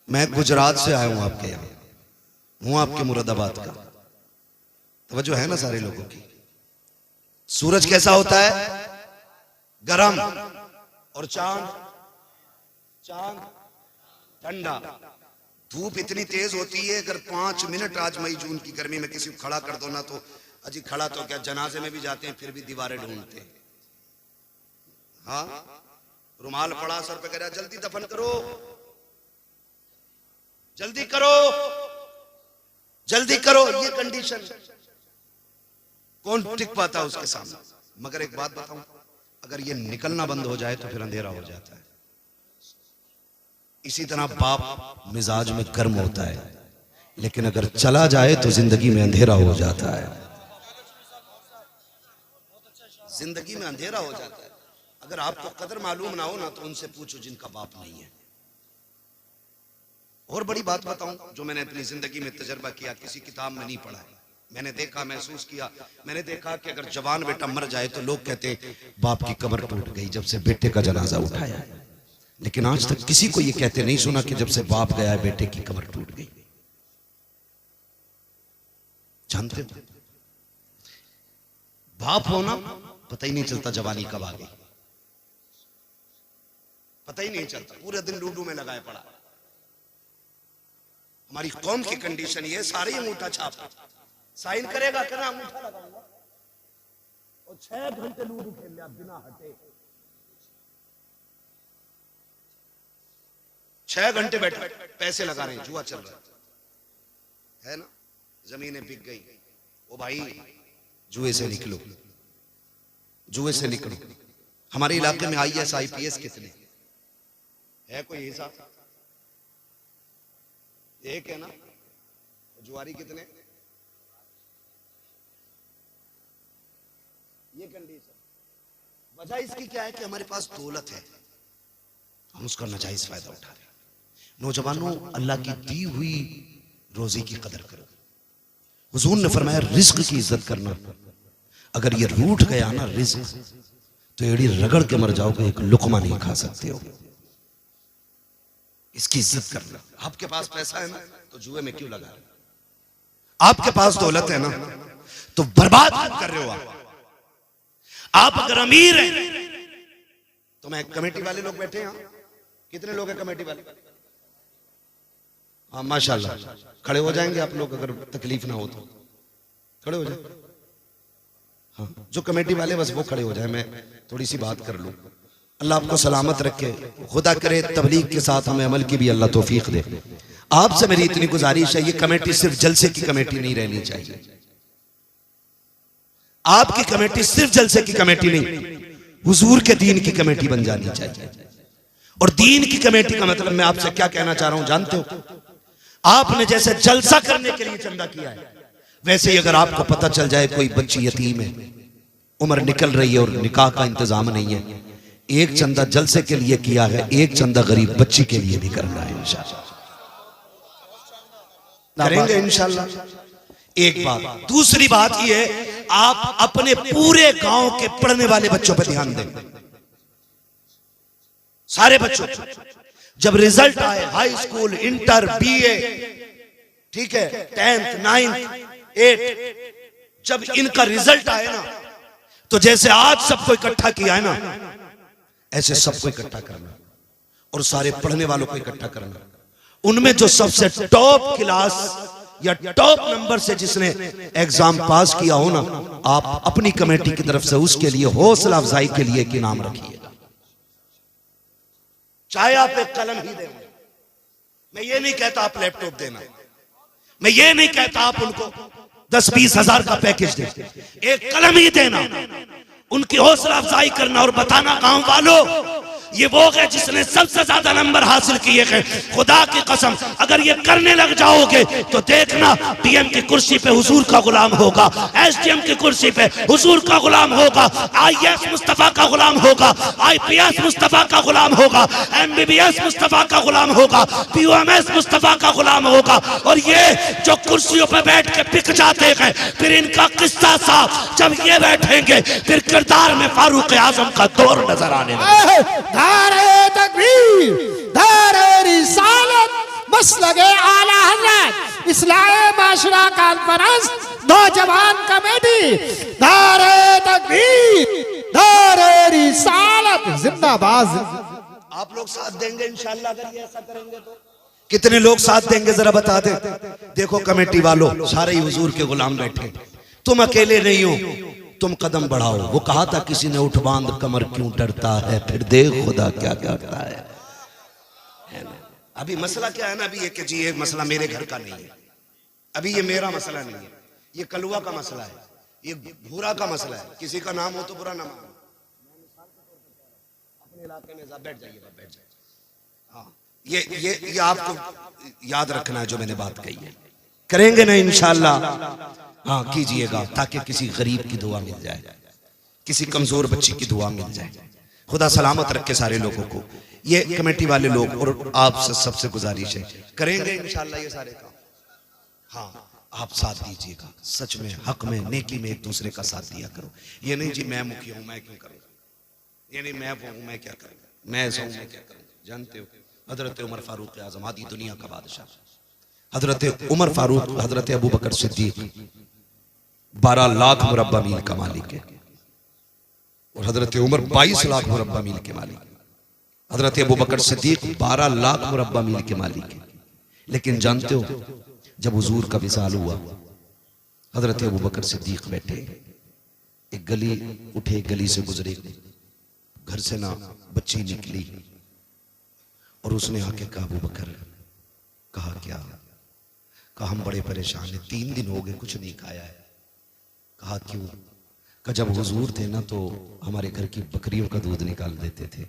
मैं गुजरात से आया हूं, आपके यहाँ हूं, आपके मुरादाबाद का। तवज्जो है ना सारे लोगों की? सूरज कैसा होता है? गरम। और चांद? चांद ठंडा। धूप इतनी तेज होती है, अगर 5 मिनट आज मई जून की गर्मी में किसी को खड़ा कर दो ना तो अजी खड़ा तो क्या, जनाजे में भी जाते हैं फिर भी दीवारें ढूंढते हैं। हाँ, रुमाल पड़ा सर पे, कह रहा जल्दी दफन करो, जल्दी करो, जल्दी करो। ये कंडीशन कौन टिक पाता उसके सामने? मगर एक बात बताऊं, अगर ये निकलना बंद हो जाए तो फिर अंधेरा हो जाता है। इसी तरह बाप मिजाज में गर्म होता है, लेकिन अगर चला जाए तो जिंदगी में अंधेरा हो जाता है। जिंदगी में अंधेरा हो जाता है। अगर आपको कदर मालूम ना हो ना तो उनसे पूछो जिनका बाप नहीं है। और बड़ी बात बताऊं जो मैंने अपनी जिंदगी में तजर्बा किया, किसी किताब में नहीं पढ़ा है, मैंने देखा, महसूस किया। मैंने देखा कि अगर जवान बेटा मर जाए तो लोग कहते हैं बाप की कमर टूट गई जब से बेटे का जनाजा उठाया, लेकिन आज तक किसी को यह कहते नहीं सुना कि जब से बाप गया है बेटे की कमर टूट गई। जानते हो, बाप होना पता ही नहीं चलता जवानी कब आ गई, पता ही नहीं चलता, पूरे दिन लूडो में लगाए पड़ा। हमारी कौम की कंडीशन ये, सारे अंगूठा छाप, साइन करेगा कहना अंगूठा लगाऊंगा, और 6 घंटे लूडो खेल लिया बिना हटे, 6 घंटे बैठे पैसे लगा रहे हैं, जुआ चल रहा है ना, जमीनें बिक गई। ओ भाई जुए से निकलो, जुए से निकलो। हमारे इलाके में IAS IPS कितने है, कोई हिसाब? एक है ना, जुआरी कितने? ये कंडीशन। वजह इसकी क्या है कि हमारे पास दौलत है, हम उसका नाजायज फायदा उठा रहे हैं। नौजवानों, अल्लाह की दी हुई रोजी की कदर करो। हुजूर ने फरमाया रिस्क की इज्जत करना, अगर ये रूठ गया ना रिस्क तो एड़ी रगड़ के मर जाओगे, एक लुकमा नहीं खा सकते हो। इसकी इज्जत करना। आपके पास पैसा है ना तो जुए में क्यों लगा रहे? आपके पास दौलत है ना तो बर्बाद क्यों कर रहे हो? आप अगर अमीर हैं तो मैं, कमेटी वाले लोग बैठे हैं, कितने लोग हैं कमेटी वाले? हाँ माशाल्लाह, खड़े हो जाएंगे आप लोग, अगर तकलीफ ना हो तो खड़े हो जाए। हाँ, जो कमेटी वाले बस वो खड़े हो जाए, मैं थोड़ी सी बात कर लूं। अल्लाह आपको सलामत रखे, खुदा करे तबलीग के साथ हमें अमल की भी अल्लाह तौफीक दे। आपसे मेरी इतनी गुजारिश है, ये कमेटी सिर्फ जलसे की कमेटी नहीं रहनी चाहिए। आपकी कमेटी सिर्फ जलसे की कमेटी नहीं, हुजूर के दीन की कमेटी बन जानी चाहिए। और दीन की कमेटी का मतलब मैं आपसे क्या कहना चाह रहा हूं जानते हो? आपने जैसे जलसा करने के लिए चंदा किया है, वैसे ही अगर आपको पता चल जाए कोई बच्ची यतीम है, उम्र निकल रही है और निकाह का इंतजाम नहीं है, एक चंदा जलसे के लिए किया है, एक चंदा गरीब बच्ची के लिए भी करना है इंशाल्लाह, करेंगे इंशाल्लाह। एक बात, दूसरी बात यह है, आप अपने पूरे गांव के पढ़ने वाले बच्चों पर ध्यान दें, सारे बच्चों। जब रिजल्ट आए, हाई स्कूल, इंटर, BA, ठीक है, 10th 9th 8th, जब इनका रिजल्ट आए ना तो जैसे आज सबको इकट्ठा किया है ना, ऐसे सबको इकट्ठा करना और सारे पढ़ने वालों को इकट्ठा करना। उनमें जो सबसे टॉप क्लास या टॉप नंबर से जिसने एग्जाम पास किया हो ना, आप अपनी कमेटी की तरफ से उसके लिए हौसला अफजाई के लिए एक इनाम रखिएगा। चाहे आप एक कलम ही दें, मैं ये नहीं कहता आप लैपटॉप देना, मैं ये नहीं कहता आप उनको 10-20 हजार का पैकेज दें, एक कलम ही देना, उनकी हौसला अफजाई करना और बताना गांव वालों ये वो है जिसने सबसे ज्यादा नंबर हासिल किए हैं। खुदा की कसम अगर ये करने लग जाओगे तो देखना PM की कुर्सी पे हुजूर का गुलाम होगा, SDM की कुर्सी पे हुजूर का गुलाम होगा, IAS मुस्तफा का गुलाम होगा, IPS मुस्तफा का गुलाम होगा, MBBS मुस्तफा का गुलाम होगा, POMS मुस्तफा का गुलाम होगा। और ये जो कुर्सियों पे बैठ के बिक जाते हैं, फिर इनका किस्सा साफ जब ये बैठेंगे फिर किरदार में फारूक आजम का दौर नजर आने लगेगा। नारे तकबीर, नारे रिसालत, मसलके आला हज़रत, इस्लाहे माशरा कॉन्फ्रेंस, नौजवान कमेटी, नारे तकबीर, नारे रिसालत जिंदाबाद। आप लोग साथ देंगे इंशाल्लाह अगर ये ऐसा करेंगे तो? कितने लोग साथ देंगे जरा बता दे। देखो कमेटी वालों, सारे ही हुजूर के गुलाम बैठे, तुम अकेले नहीं हो, तुम कदम बढ़ाओ। वो कहा था किसी ने, उठ बांध कमर क्यों डरता है, फिर देख खुदा क्या करता है ना? अभी मसला क्या है ना, अभी ये कि जी ये मसला मेरे घर का नहीं है, अभी ये मेरा मसला नहीं है, ये कलुआ का मसला है, ये भूरा का मसला है। किसी का नाम हो तो बुरा ना मानो, अपने इलाके में बैठ जाइए, बैठ जाइए। हाँ, ये आपको याद रखना है जो मैंने बात कही है, करेंगे ना इंशाल्लाह। हाँ कीजिएगा ताकि किसी गरीब की दुआ मिल जाए, किसी कमजोर बच्ची की दुआ मिल जाए। खुदा सलामत रखे सारे लोगों को। ये कमेटी वाले लोग और आप सबसे गुजारिश है, करेंगे इंशाल्लाह ये सारे काम। हाँ, आप साथ दीजिएगा, सच में हक में नेकी में एक दूसरे का साथ दिया करो। ये नहीं जी मैं मुखिया हूं मैं क्यों करूंगा, ये नहीं मैं वो हूं मैं क्या करूंगा, मैं ऐसा हूं मैं क्या करूंगा। जानते हो हजरत उमर फारूक आजम आदि दुनिया का बादशाह, हजरत उमर फारूक हजरत अबू बकर सिद्दीक 12 लाख मुरब्बा मील का मालिक है और हजरत उमर 22 लाख मुरब्बा मील के मालिक। हजरत अबू बकर सिद्दीक 12 लाख मुरब्बा मील के मालिक है। लेकिन जानते हो जब हुजूर का विसाल हुआ, हजरत अबू बकर सिद्दीक बैठे, एक गली उठे, गली से गुजरे, घर से ना बच्ची निकली और उसने आके कहा अबू बकर, कहा क्या? कहा हम बड़े परेशान हैं, 3 दिन हो गए कुछ नहीं खाया है। कहा क्यों? कहा जब हुजूर थे ना तो हमारे घर की बकरियों का दूध निकाल देते थे,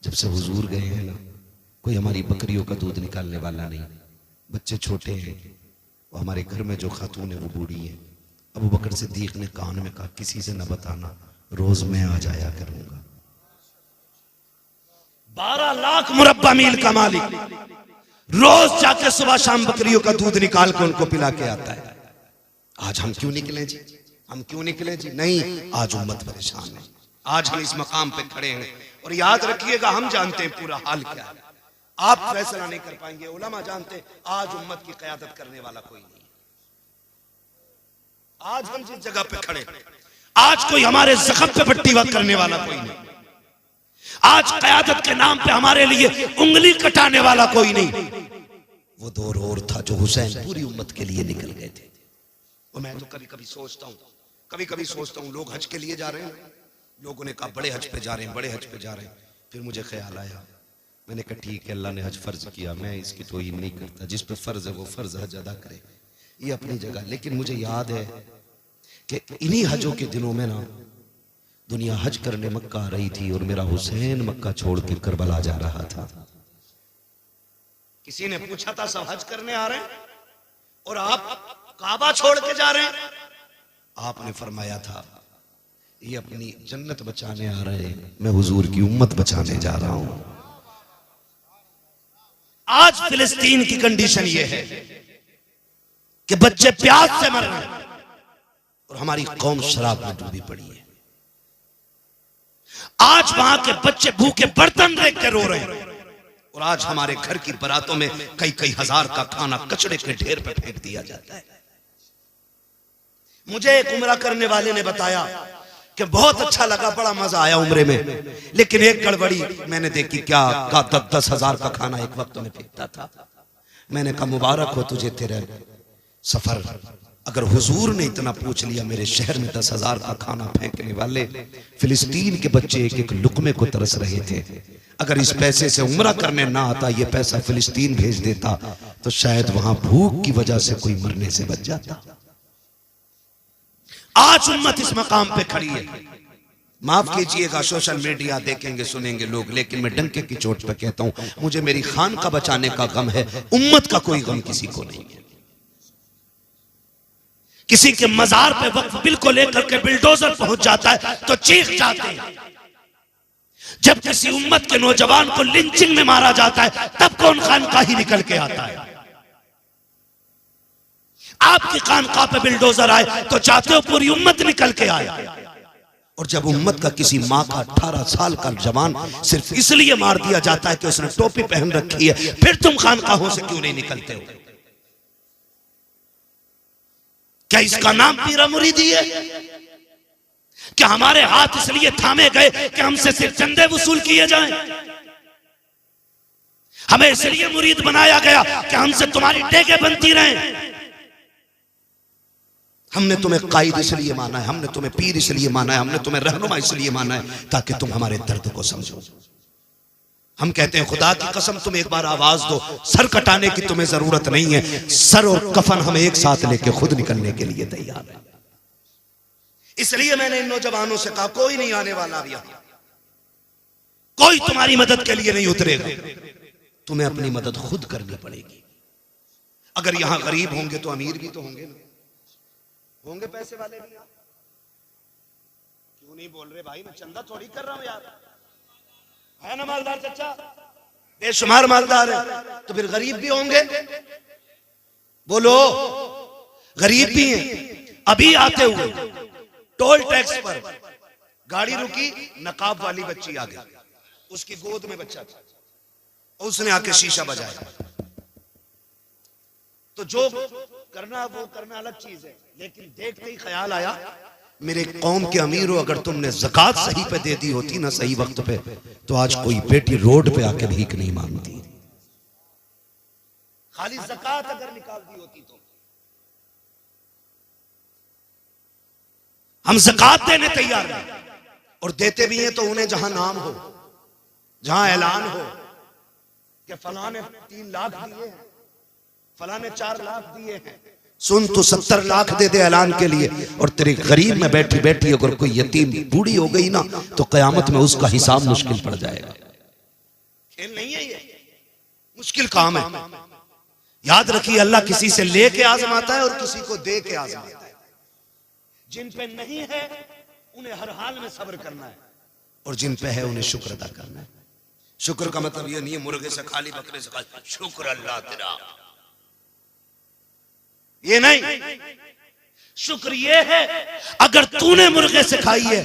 जब से हुजूर गए हैं ना कोई हमारी बकरियों का दूध निकालने वाला नहीं, बच्चे छोटे हैं, वो हमारे घर में जो खातून है वो बूढ़ी है। अबू बकर सिद्दीक ने कान में कहा किसी से न बताना, रोज मैं आ जाया करूंगा। 12 लाख मुरब्बा मील का मालिक रोज जाके सुबह शाम बकरियों का दूध निकाल के उनको पिला के आता है। आज हम क्यों निकले जी, हम क्यों निकले जी? नहीं, आज उम्मत परेशान है, आज हम इस मकाम पे खड़े हैं और याद रखिएगा हम जानते हैं पूरा हाल क्या है, आप फैसला नहीं कर पाएंगे, उलमा जानते हैं आज उम्मत की क़यादत करने वाला कोई नहीं। आज हम जिस जगह पे खड़े, आज कोई हमारे जख्म पे पट्टी वक्त करने वाला कोई नहीं, आज क़यादत के नाम पे हमारे लिए उंगली कटाने वाला कोई नहीं। वो दौर और था जो हुसैन पूरी उम्मत के लिए निकल गए थे। और मैं तो कभी कभी सोचता हूँ लोग हज के लिए जा रहे हैं, लोगों ने कहा बड़े हज पे जा रहे हैं, बड़े हज पे जा रहे हैं। फिर मुझे ख्याल आया, मैंने कहा ठीक है अल्लाह ने हज फर्ज किया, मैं इसकी तौहीन नहीं करता, जिस पे फर्ज है वो फर्ज हज अदा करे, ये अपनी जगह। लेकिन मुझे याद है कि इन्हीं हजों के दिनों में ना दुनिया हज करने मक्का आ रही थी और मेरा हुसैन मक्का छोड़ के करबला जा रहा था। किसी ने पूछा था सब हज करने आ रहे हैं और आप काबा छोड़ के जा रहे हैं? आपने फरमाया था ये अपनी जन्नत बचाने आ रहे हैं, मैं हुजूर की उम्मत बचाने जा रहा हूं। आज फिलिस्तीन की कंडीशन ये है कि बच्चे प्यास से मर रहे हैं और हमारी कौम शराब में डूबी पड़ी है। आज वहां के बच्चे भूखे बर्तन देख के रो रहे हैं और आज हमारे घर की बारातों में कई कई हजार का खाना कचड़े के ढेर पे फेंक दिया जाता है। मुझे एक उम्रा करने वाले ने बताया कि बहुत अच्छा लगा, बड़ा मजा आया उम्रे में, लेकिन एक गड़बड़ी मैंने देखी, क्या का 10-10 हजार का खाना एक वक्त में फेंकता था। मैंने कहा मुबारक हो तुझे तेरे सफर, अगर हुजूर ने इतना पूछ लिया, मेरे शहर में 10 हजार का खाना फेंकने वाले फिलिस्तीन के बच्चे एक एक लुकमे को तरस रहे थे, अगर इस पैसे से उम्रा करने ना आता, ये पैसा फिलिस्तीन भेज देता तो शायद वहां भूख की वजह से कोई मरने से बच जाता। आज उम्मत इस मकाम पे खड़ी है, माफ कीजिएगा सोशल मीडिया देखेंगे सुनेंगे लोग, लेकिन मैं डंके की चोट पे कहता हूं मुझे मेरी खान का बचाने का गम है, उम्मत का कोई गम किसी को नहीं है। किसी के मजार पे वक्फ बिल को लेकर के बिल्डोजर पहुंच जाता है तो चीख जाते हैं, जब किसी उम्मत के नौजवान को लिंचिंग में मारा जाता है तब कौन खानकाह ही निकल के आता है। आपकी खानकाह पे बिल्डोजर आए तो चाहते हो पूरी उम्मत निकल के आए, और जब उम्मत का किसी माँ का 18 साल का जवान सिर्फ इसलिए मार दिया जाता है कि उसने टोपी पहन रखी है, फिर तुम खानकाहों से क्यों नहीं निकलते हो? क्या इसका नाम पीरा मुरीदी है? क्या हमारे हाथ इसलिए थामे गए कि हमसे सिर्फ चंदे वसूल किए जाएं? हमें इसलिए मुरीद बनाया गया कि हमसे तुम्हारी टेके बनती रहें? हमने तुम्हें कायद इसलिए माना है, हमने तुम्हें पीर इसलिए माना है, हमने तुम्हें रहनुमा इसलिए माना है ताकि तुम हमारे दर्द को समझो। हम कहते हैं खुदा की कसम तुम एक बार आवाज दो, सर कटाने की तुम्हें जरूरत नहीं है, सर और कफन हम एक साथ लेके खुद निकलने के लिए तैयार है। इसलिए मैंने इन नौजवानों से कहा कोई नहीं आने वाला अब यहां, कोई तुम्हारी मदद के लिए नहीं उतरेगा, तुम्हें अपनी मदद खुद करनी पड़ेगी। अगर यहां गरीब होंगे तो अमीर भी तो होंगे ना, होंगे पैसे वाले भी। क्यों नहीं बोल रहे भाई? मैं चंदा थोड़ी कर रहा हूं यार, है ना मालदार चचा, बेशुमार मालदार है, तो फिर गरीब भी होंगे। बोलो, गरीब भी हैं। अभी आते हुए टोल टैक्स पर गाड़ी रुकी, नकाब वाली बच्ची आ गई, उसकी गोद में बच्चा था, उसने आके शीशा बजाया। तो जो करना वो करना अलग चीज है, लेकिन देखते ही ख्याल आया, मेरे कौम के अमीर हो, अगर तुमने ज़कात सही पे दे दी होती ना, सही वक्त पे, तो आज कोई बेटी रोड पे आके भीख नहीं मांगती। खाली ज़कात अगर निकाल दी होती तो। हम ज़कात देने तैयार हैं और देते भी हैं, तो उन्हें जहां नाम हो, जहां ऐलान हो कि फलां ने 3 लाख दिए हैं, फलां ने 4 लाख दिए हैं, सुन तो 70 लाख दे दे ऐलान के लिए, और तेरे गरीब में बैठी बैठी अगर कोई यतीम बूढ़ी हो गई ना, तो कयामत में उसका हिसाब मुश्किल पड़ जाएगा। खेल नहीं है ये, मुश्किल काम है। याद रखिए, अल्लाह किसी से लेके आजमाता है और किसी को दे के आजमाता है। जिन पे नहीं है उन्हें हर हाल में सब्र करना है, और जिन पे है उन्हें शुक्र अदा करना है। शुक्र का मतलब ये नहीं है मुर्गे से खाली, बकरे से खाली, शुक्र अल्लाह तेरा, ये नहीं। शुक्र ये है अगर तूने मुर्गे से खाई है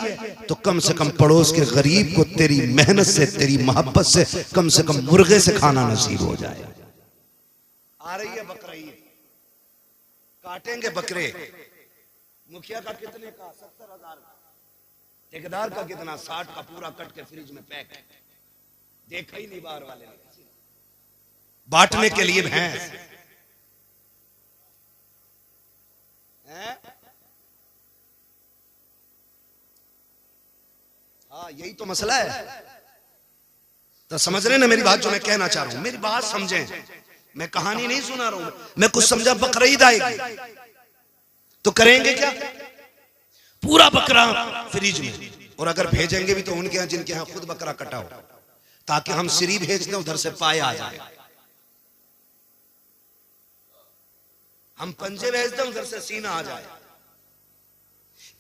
तो कम से कम पड़ोस के गरीब को तेरी मेहनत से, तेरी मोहब्बत से कम मुर्गे से खाना नसीब हो जाए। आ रही है बकरा ईद, काटेंगे बकरे। मुखिया का कितने का? 70,000 का। ठेकेदार का कितना? 60 का, पूरा कट के फ्रिज में पैक। देखा ही नहीं बाहर वाले ने, बांटने के लिए भैंस है। हाँ, यही तो मसला है। तो समझ रहे ना मेरी बात, जो मैं कहना चाह रहा हूं, मेरी बात समझें। मैं कहानी नहीं सुना रहा हूं, मैं कुछ समझा। बकरा ईद आएगी तो करेंगे क्या? पूरा बकरा फ्रिज में, और अगर भेजेंगे भी तो उनके यहां जिनके यहां खुद बकरा कटा हो, ताकि हम सिरी भेज दें, उधर से पाए आ जाए। हम पंजे भेज दें, उधर से सीना आ जाए।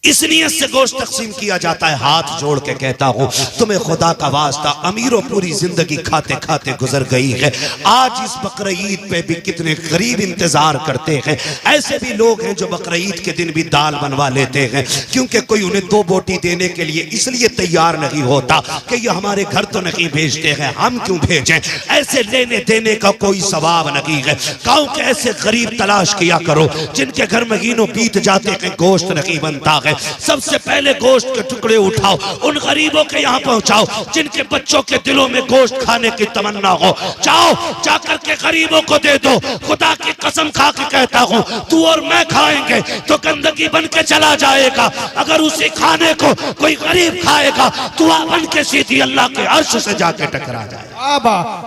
इस नियत से गोश्त तकसीम किया जाता है। हाथ जोड़ के कहता हूं, तुम्हें खुदा का वास्ता, अमीरों पूरी जिंदगी खाते खाते गुजर गई है, आज इस बकरा ईद पे भी कितने गरीब इंतजार करते हैं। ऐसे भी लोग हैं जो बकरा ईद के दिन भी दाल बनवा लेते हैं, क्योंकि कोई उन्हें 2 बोटी देने के लिए इसलिए तैयार नहीं होता कि ये हमारे घर तो नहीं भेजते हैं, हम क्यों भेजें। ऐसे लेने देने का कोई सवाब नहीं है। गांव के ऐसे गरीब तलाश किया करो जिनके घर महीनों बीत जाते हैं, गोश्त नहीं बनता है। सबसे पहले गोश्त के टुकड़े उठाओ, उन गरीबों के यहाँ पहुंचाओ जिनके बच्चों के दिलों में गोश्त खाने की तमन्ना हो। जाओ, जाकर के गरीबों को दे दो। खुदा की कसम खा के कहता हूँ, तू और मैं खाएंगे तो गंदगी बन के चला जाएगा। अगर उसी खाने को कोई गरीब खाएगा तो बन के सीधी अल्लाह के अर्श से जाके टकरा जाए।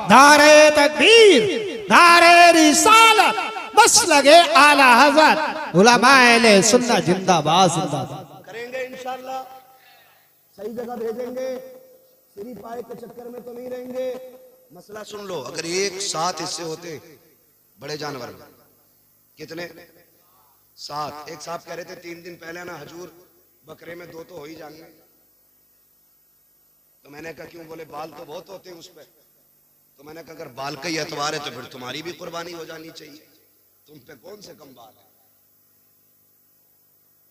नारे तकबीर, नारे रिसालत, बस लगे आला हज़रत उलमाए सुन्नत जिंदाबाद जिंदाबाद। करेंगे इंशाअल्लाह, सही जगह भेजेंगे, सिरी पाए के चक्कर में तो नहीं रहेंगे। मसला सुन लो, अगर एक 7 हिस्से होते बड़े जानवर में, कितने? 7। एक साहब कह रहे थे 3 दिन पहले ना, हजूर बकरे में 2 तो हो ही जाएंगे। तो मैंने कहा क्यों? बोले बाल तो बहुत होते हैं उस पर। तो मैंने कहा अगर बाल का ही एतबार है तो फिर तुम्हारी भी कुर्बानी हो जानी चाहिए, तुम पे कौन से कम बाल है।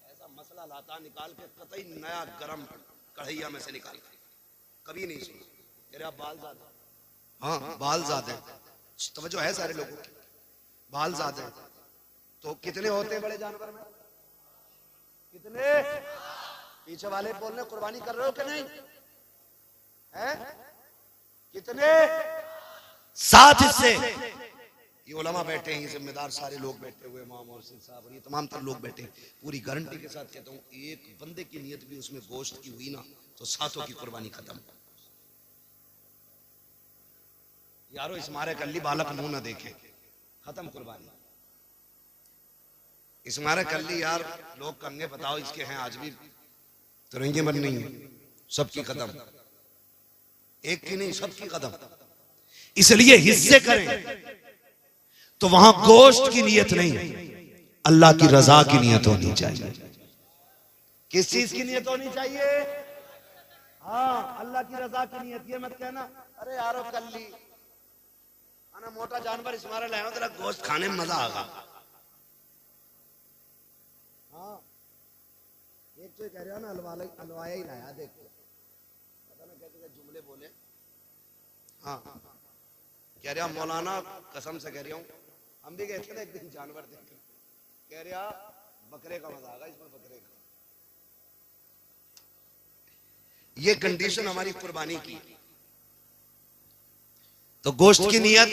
ऐसा मसला लाता निकाल के, कतई नया गरम कढ़ैया में से निकाल के, कभी नहीं सुना। तेरे आप बाल ज्यादा, हाँ बाल ज्यादा, तवज्जो है सारे लोगों की, बाल ज्यादा। तो कितने होते हैं बड़े जानवर में? कितने? पीछे वाले बोल रहे कुर्बानी कर रहे हो कि नहीं है? कितने? 7 हिस्से। ये उलमा बैठे हैं, ये जिम्मेदार सारे लोग बैठे हुए, इमाम और साहब और ये तमाम तर लोग बैठे हैं। पूरी गारंटी के साथ कहता हूँ, एक बंदे की नियत भी उसमें गोश्त की हुई ना, तो 7 की कुर्बानी खत्म। यारो इस मारे कल्ली बालक मुंह ना देखे, खत्म कुर्बानी। इस मारे कल्ली यार लोग कंगे बताओ इसके हैं आज भी, तो रंगे मन नहीं है, सबकी कदम, एक की नहीं सबकी कदम। इसलिए हिस्से करें तो वहां गोश्त की नियत नहीं, अल्लाह की रजा की नियत होनी चाहिए। किस चीज की नियत होनी चाहिए? हाँ, अल्लाह की रजा की नीयत, ये मत कहना अरे यारो कर ली आना मोटा जानवर इसमारा लाया तेरा गोश्त खाने में मजा आगा। हाँ, एक तो कह रहा ना हलवाया ही लाया, देख पता ना कैसे जुमले बोले। हाँ, कह रहा मौलाना कसम से कह रहा हूँ, हम भी गए थे ना एक दिन जानवर देख, कह रहा बकरे का मजा आगा इसमें, बकरे का। ये कंडीशन हमारी कुर्बानी की। तो गोश्त की नियत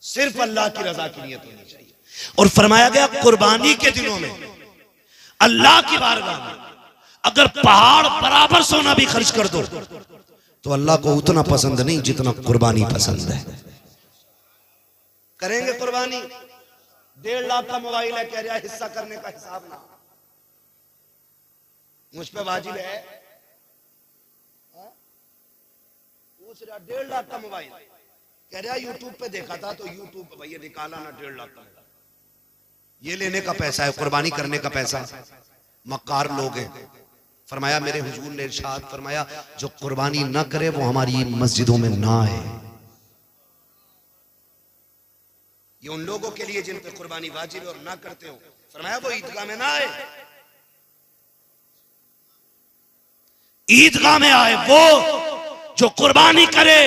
सिर्फ अल्लाह की रजा की नियत होनी चाहिए। और फरमाया गया कुर्बानी के दिनों में अल्लाह की बारगाह में अगर पहाड़ बराबर सोना भी खर्च कर दो तो अल्लाह को उतना पसंद नहीं जितना कुर्बानी पसंद है। करेंगे कुर्बानी, 1.5 लाख का मोबाइल है, कह रहा है हिस्सा करने का हिसाब ना मुझ पे वाजिब है। पूछ रहा 1.5 लाख का मोबाइल, कह रहा यूट्यूब पे देखा था तो यूट्यूब पे भैया निकाला ना 1.5 लाख का। ये लेने का पैसा है, कुर्बानी करने का पैसा। मक्कार लोग हैं। फरमाया मेरे हुजूर ने इरशाद फरमाया जो कुर्बानी ना करे वो हमारी मस्जिदों में ना आए। ये उन लोगों के लिए जिन पे कुर्बानी वाजिब है और ना करते हो, फरमाया वो ईदगाह में ना आए। ईदगाह में आए वो जो कुर्बानी करे,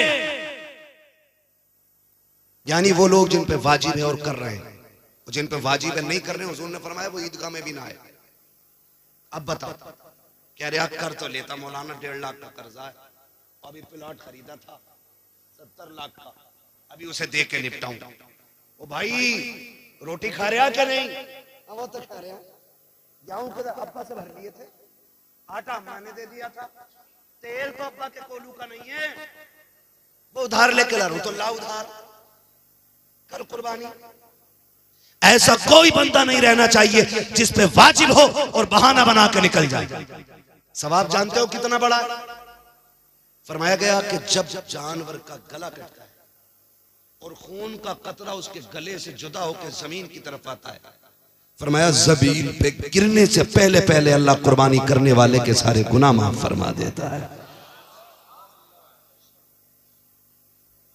यानी वो लोग जिन पे वाजिब है और कर रहे हैं, जिन पे वाजिब है नहीं कर रहे, हुजूर ने फरमाया वो ईदगाह में भी ना आए। अब बताओ, कह रहे कर तो लेता मौलाना, 1.5 लाख का कर्जा है, अभी प्लॉट खरीदा था 70 लाख का, अभी उसे दे के निपटाऊं। ओ भाई रोटी खा रहे क्या नहीं? वो तो खा रहे हैं, गेहूं के अब्बा से भर लिए थे, आटा मैंने दे दिया था, तेल तो अब्बा के कोलू का नहीं है, वो उधार लेके ला रहा हूं, तो ला उधार कर कुर्बानी। ऐसा कोई बंदा नहीं रहना चाहिए जिस पे वाजिब हो और बहाना बना के निकल जाए। सवाब जानते हो कितना बड़ा है? फरमाया गया कि जब जानवर का गला कटता है और खून का कतरा उसके गले से जुदा होकर जमीन की तरफ आता है, फरमाया जमीन पे गिरने से पहले पहले अल्लाह कुर्बानी करने वाले के सारे गुनाह माफ फरमा देता है।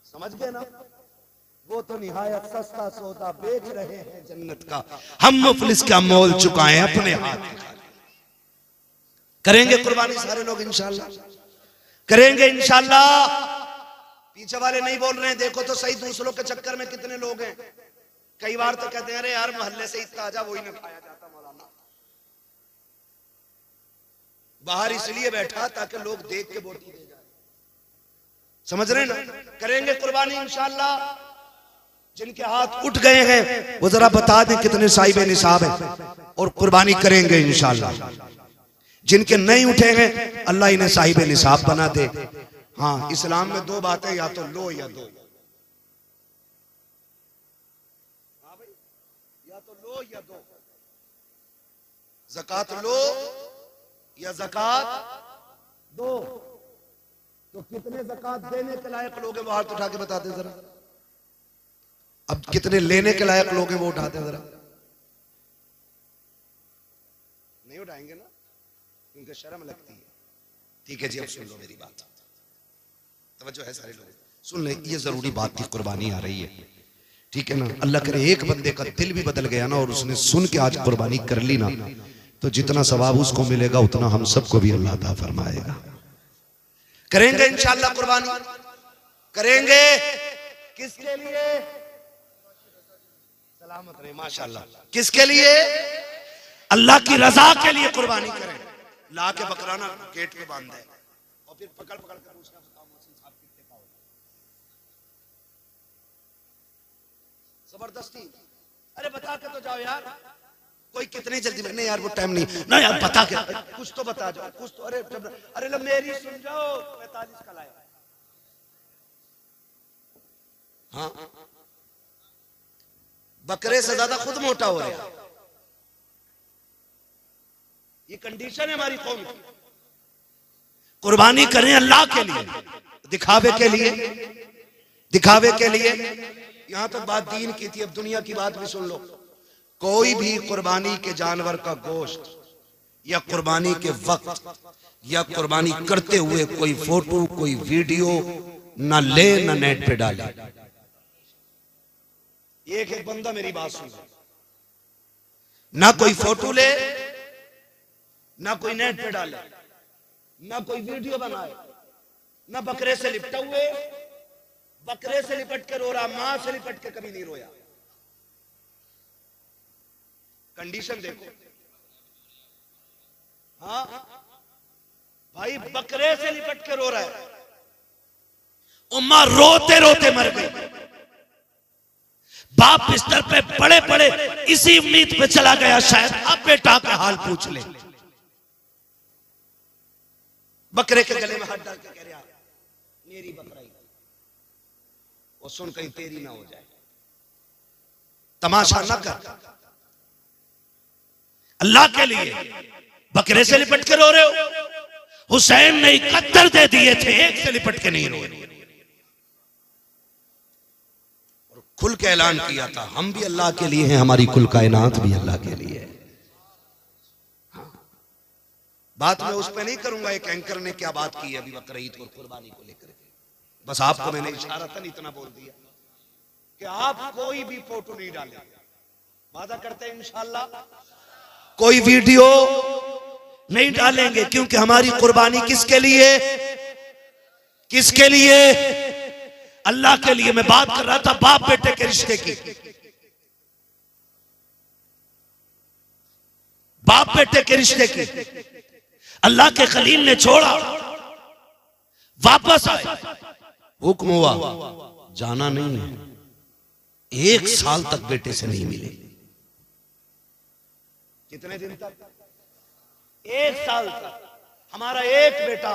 समझ गए ना? वो तो निहायत सस्ता सौदा बेच रहे हैं जन्नत का, हम मुफलिस का मोल चुकाएं अपने हाथ। करेंगे कुर्बानी सारे लोग इंशाल्लाह, करेंगे इंशाल्लाह। पीछे वाले नहीं बोल रहे हैं, देखो तो सही दूसरों के चक्कर में कितने लोग हैं। कई बार तो कहते हैं अरे यार मोहल्ले से इतना ताजा वही ना खाया जाता मौलाना, बाहर इसलिए बैठा ताकि लोग देख के बोटी दे जाए। समझ रहे ना? करेंगे कुर्बानी इंशाल्लाह। जिनके हाथ उठ गए हैं वो जरा बता दें कितने साहिब निसाब हैं और कुर्बानी करेंगे इंशाल्लाह। जिनके नहीं उठे हैं अल्लाह इन्हें साहिब निसाब बना दे। हाँ, इस्लाम में 2 बातें, या तो लो या दो। हाँ भाई, या तो लो या दो, ज़कात लो या ज़कात दो। तो कितने ज़कात देने के लायक लोग हैं वो हाथ उठा के बता दे जरा। अब कितने लेने के लायक लोग हैं वो उठाते हैं जरा। नहीं उठाएंगे ना, क्योंकि शर्म लगती है। ठीक है जी, अब सुन लो मेरी बात, तवज्जो है सारे लोग, सुन ले। ये जरूरी बात की कुर्बानी आ रही है, ठीक है ना? अल्लाह करे एक बंदे का दिल भी बदल गया ना और उसने सुन के आज कुर्बानी कर ली ना, तो जितना सवाब उसको मिलेगा उतना हम सबको भी अल्लाह अता फरमाएगा। करेंगे इंशाअल्लाह कुर्बानी, करेंगे। किसके लिए? सलामत रहे माशाअल्लाह। किसके लिए? अल्लाह की रजा के लिए कुर्बानी करें। ला के बकराना गेट पे बांध दे और फिर पकड़ पकड़ कर पूछना, बताओ मोहसिन साहब कितने का होगा? जबरदस्ती, अरे बता के तो जाओ यार। कोई कितनी जल्दी में? नहीं यार वो टाइम नहीं ना यार, बता के कुछ तो बता जाओ, कुछ तो। अरे लो मेरी सुन जाओ, 45 का लाया। हाँ, बकरे से ज्यादा खुद मोटा हो रहा है। ये कंडीशन है हमारी कौम की। कुर्बानी करें अल्लाह के लिए, दिखावे के लिए, दिखावे के लिए। यहां तक बात दीन की थी, अब दुनिया की बात भी सुन लो। कोई भी कुर्बानी के जानवर का गोश्त या कुर्बानी के वक्त या कुर्बानी करते हुए कोई फोटो कोई वीडियो ना ले ना नेट पे डाले। एक एक बंदा मेरी बात सुन, ना कोई फोटो ले ना कोई नेट पे डाले ना कोई वीडियो बनाए ना बकरे से लिपटा हुए, बकरे से लिपट के रो रहा, मां से लिपट के कभी नहीं रोया। कंडीशन देखो। हाँ भाई, बकरे से लिपट के रो रहा है, उम्मा रोते रोते मर गई। बाप बिस्तर पे पड़े पड़े इसी उम्मीद पे चला गया शायद अब बेटा का हाल पूछ ले। बकरे के गले में हाथ डाल के कह रहा मेरी बकरा ही, वो सुन कहीं तेरी ना हो जाए। तमाशा ना कर, अल्लाह के लिए बकरे से लिपट के रो रहे हो। हुसैन ने 71 दे दिए थे, एक से लिपट के नहीं रो रहे। और खुल के ऐलान किया था हम भी अल्लाह के लिए हैं, हमारी कुल कायनात भी अल्लाह के लिए है। बात मैं उस पर नहीं करूंगा एक एंकर ने क्या बात की है अभी बकरा ईद और कुर्बानी को लेकर के। बस आपको मैंने इशारतन इतना बोल दिया कि आप कोई भी फोटो नहीं डालें। वादा करते हैं इंशाअल्लाह कोई वीडियो नहीं डालेंगे, क्योंकि हमारी कुर्बानी किसके लिए, किसके लिए? अल्लाह के लिए। मैं बात कर रहा था बाप बेटे के रिश्ते की। बाप बेटे के रिश्ते की अल्लाह के खलील ने छोड़ा, वापस आए, हुक्म हुआ जाना नहीं है, 1 साल तक बेटे से नहीं मिले। कितने दिन तक? 1 साल तक। हमारा एक बेटा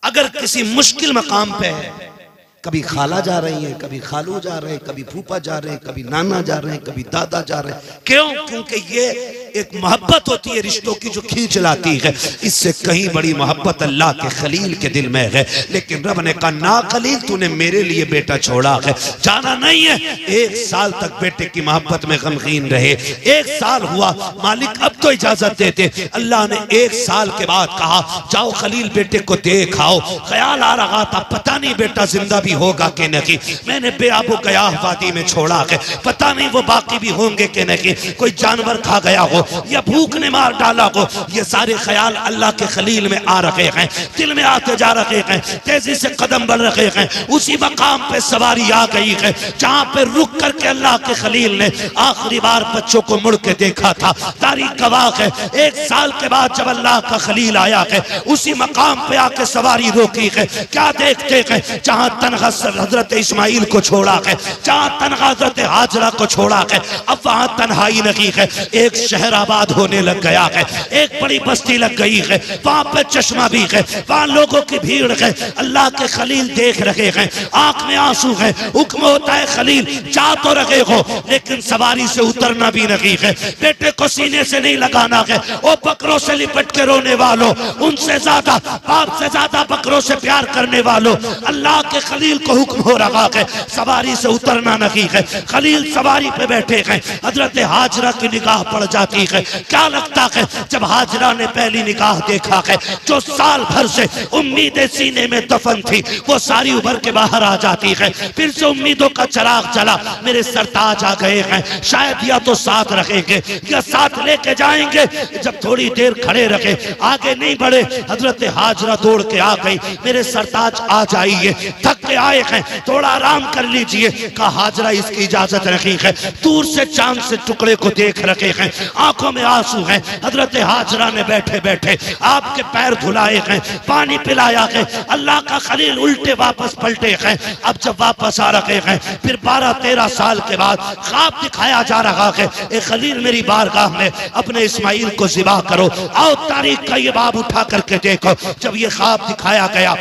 अगर किसी मुश्किल मकाम पे है, कभी खाला जा रही है, कभी खालू जा रहे हैं, कभी फूफा जा रहे हैं, कभी नाना जा रहे हैं, कभी दादा जा रहे हैं। क्यों? क्योंकि ये एक मोहब्बत होती है रिश्तों की जो खींच लाती है। इससे कहीं बड़ी मोहब्बत अल्लाह के खलील के दिल में है। लेकिन रब ने कहा ना खलील, तूने मेरे लिए बेटा छोड़ा है, जाना नहीं है। 1 साल तक बेटे की मोहब्बत में गमगीन रहे। 1 साल हुआ, मालिक अब तो इजाजत देते। अल्लाह ने 1 साल के बाद कहा जाओ खलील बेटे को देख आओ। ख्याल आ रहा था पता नहीं बेटा जिंदा भी होगा कि नहीं। मैंने बेआबू गयाह वादी में छोड़ा है, पता नहीं वो बाकी भी होंगे कि नहीं। कोई जानवर खा गया हो या भूख ने मार डाला हो। ये सारे ख्याल अल्लाह के खलील में आ रहे हैं, दिल में आते जा रहे हैं, तेजी से कदम बढ़ रहे हैं। उसी मकाम पे सवारी आ गई है जहां पे रुक करके अल्लाह के खलील ने आखिरी बार बच्चों को मुड़ के देखा था। तारीख गवाह है 1 साल के बाद जब अल्लाह का खलील आया है, उसी मकाम पे आके सवारी रोकी है। क्या देखते हैं? जहां तनहा हजरत इस्माइल को छोड़ा है, जहां तनहा हजरत हाजरा को छोड़ा है, अब वहां तन्हाई नहीं है। एक शहर आबाद होने लग गया है, एक बड़ी बस्ती लग गई है, वहां पे चश्मा भी है, वहां लोगों की भीड़ है। अल्लाह के खलील देख रहे हैं, आंख में आंसू है। हुक्म होता है खलील जा तो रहे हो, लेकिन सवारी से उतरना भी नहीं है। बेटे को सीने से नहीं लगाना है। वो बकरों से लिपट के रोने वालों, उनसे ज्यादा बाप से ज्यादा बकरों से प्यार करने वालों, अल्लाह के खलील को हुक्म हो रहा है सवारी से उतरना नहीं है। खलील सवारी पे बैठे हैं, हजरत हाजरा की निगाह पड़ जाती है। क्या लगता है जब हाजरा ने पहली निगाह देखा है, जो साल भर से उम्मीदें सीने में दफन थी वो सारी उभर के बाहर आ जाती है। फिर से उम्मीदों का चिराग जला। मेरे सरताज आ गए हैं, शायद या तो साथ रखेंगे या साथ लेके जाएंगे। जब थोड़ी देर खड़े रखे, आगे नहीं बढ़े, हजरत हाजरा दौड़ के आ गई। मेरे सरताज आ जाइए, थक के आए हैं, थोड़ा आराम कर लीजिए। कहा हाजरा इसकी इजाजत रखी है। दूर से चांद से टुकड़े को देख रखे हैं, आंखों में आंसू हैं। हजरत हाजरा ने बैठे बैठे आपके पैर धुलाए हैं, पानी पिलाया है। अल्लाह का खलील उल्टे वापस पलटे हैं। अब जब वापस आ रहे हैं, फिर 12-13 साल के बाद ख्वाब दिखाया जा रहा है, ए खलील मेरी बारगाह में अपने इस्माइल को ज़िबा करो। आओ तारीख का ये बाब उठा करके देखो। जब ये ख्वाब दिखाया गया,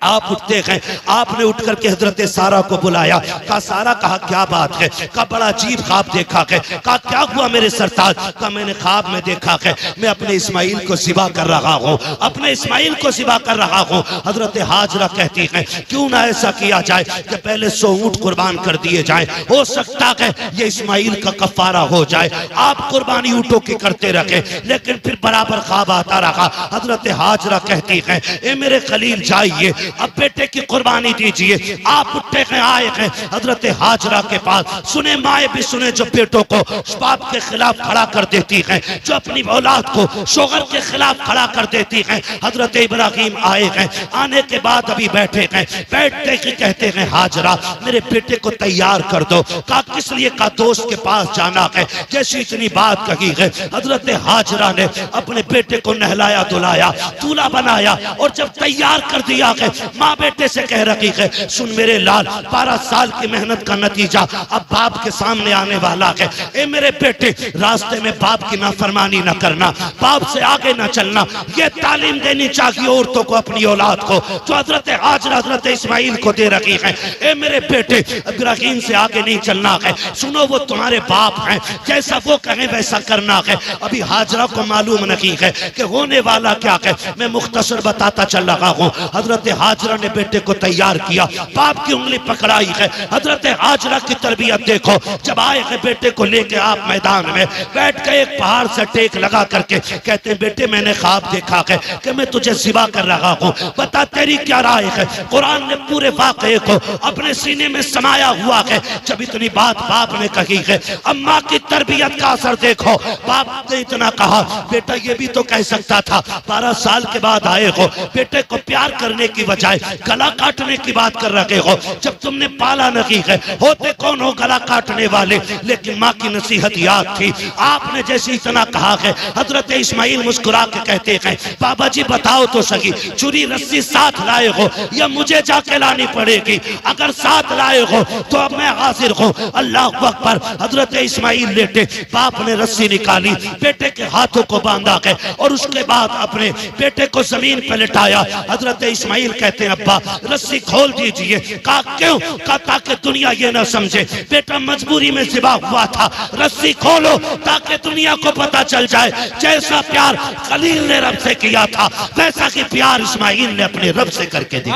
आप उठते हैं, आपने उठ करके हजरत सारा को बुलाया, कहा सारा, कहा क्या बात है, कहा बड़ा अजीब ख्वाब देखा है, कहा क्या हुआ मेरे सरताज, कहा मैंने ख्वाब में देखा है मैं अपने इस्माइल को ज़िबा कर रहा हूँ, अपने इस्माइल को ज़िबा कर रहा हूँ। हजरत हाजरा कहती है क्यों ना ऐसा किया जाए कि पहले 100 ऊंट कुर्बान कर दिए जाए, हो सकता है ये इस्माइल का कफारा हो जाए। आप कुर्बानी ऊंटों की करते रहे, लेकिन फिर बराबर ख्वाब आता रहा। हजरत हाजरा कहती है ए मेरे खलील जाइए, अब बेटे की कुर्बानी दीजिए। आप उठे हैं, आए हैं हजरत हाजरा के पास। सुने माए भी सुने जो बेटों को बाप के खिलाफ खड़ा कर देती हैं, जो अपनी औलाद को शोहर के खिलाफ खड़ा कर देती हैं। हजरत इब्राहिम आए हैं, आने के बाद अभी बैठे हैं, बैठते ही कहते हैं हाजरा मेरे बेटे को तैयार कर दो। कहा किस लिए, का दोस्त के पास जाना है। जैसी इतनी बात कही है हजरत हाजरा ने अपने बेटे को नहलाया धुलाया, दूल्हा बनाया और जब तैयार कर दिया है माँ बेटे से कह रही है सुन मेरे लाल, 12 साल की मेहनत का नतीजा अब बाप के सामने आने वाला है। ए मेरे बेटे रास्ते में बाप की नाफरमानी न करना, बाप से आगे न चलना, ये तालीम देनी चाहिए औरतों को अपनी औलाद को, जो हजरत हाजरा हजरत इस्माइल को दे रही है। ए मेरे बेटे इब्राहिम से आगे नहीं चलना है, सुनो वो तुम्हारे बाप हैं, जैसा वो कहें वैसा करना है। अभी हाजरा को मालूम नहीं है कि होने वाला क्या है, मैं मुख्तसर बताता चल रहा हूँ। हजरत हाजरा ने बेटे को तैयार किया, बाप की उंगली पकड़ाई है। हजरत हाजरा की तरबियत देखो, जब आए हैं बेटे को लेके आप मैदान में बैठ के एक पहाड़ से टेक लगा करके कहते हैं बेटे मैंने ख्वाब देखा है कि मैं तुझे ज़िबा कर रहा हूँ, बता तेरी क्या राय है। कुरान ने पूरे वाक़े को अपने सीने में समाया हुआ है। जब इतनी बात बाप ने कही है, अम्मा की तरबियत का असर देखो। बाप ने इतना कहा बेटा ये भी तो कह सकता था 12 साल के बाद आए हो, बेटे को प्यार करने की बजाय गला काटने की बात कर रहे हो, जब तुमने पाला नहीं है। होते कौन हो गला काटने वाले, लेकिन माँ की नसीहत याद थी। आपने जैसे इतना कहा है, हजरत इस्माइल मुस्कुरा के कहते हैं बाबा जी बताओ तो सही, छुरी रस्सी साथ लाए हो या मुझे जाके लानी पड़ेगी? अगर साथ लाए हो तो अब मैं हाजिर हूँ। अल्लाह अकबर। हजरत इस्माइल लेटे, बाप ने रस्सी निकाली, बेटे के हाथों को बांधा है और उसके बाद अपने बेटे को जमीन पर लिटाया। हजरत इस्माइल कहते हैं अब्बा रस्सी खोल दीजिए। कहा क्यों? कहा ताकि दुनिया ये ना समझे बेटा मजबूरी में ज़िबा हुआ था, रस्सी खोलो ताकि दुनिया को पता चल जाए जैसा प्यार खलील ने रब से किया था वैसा कि प्यार इस्माइल ने अपने रब से करके दिया।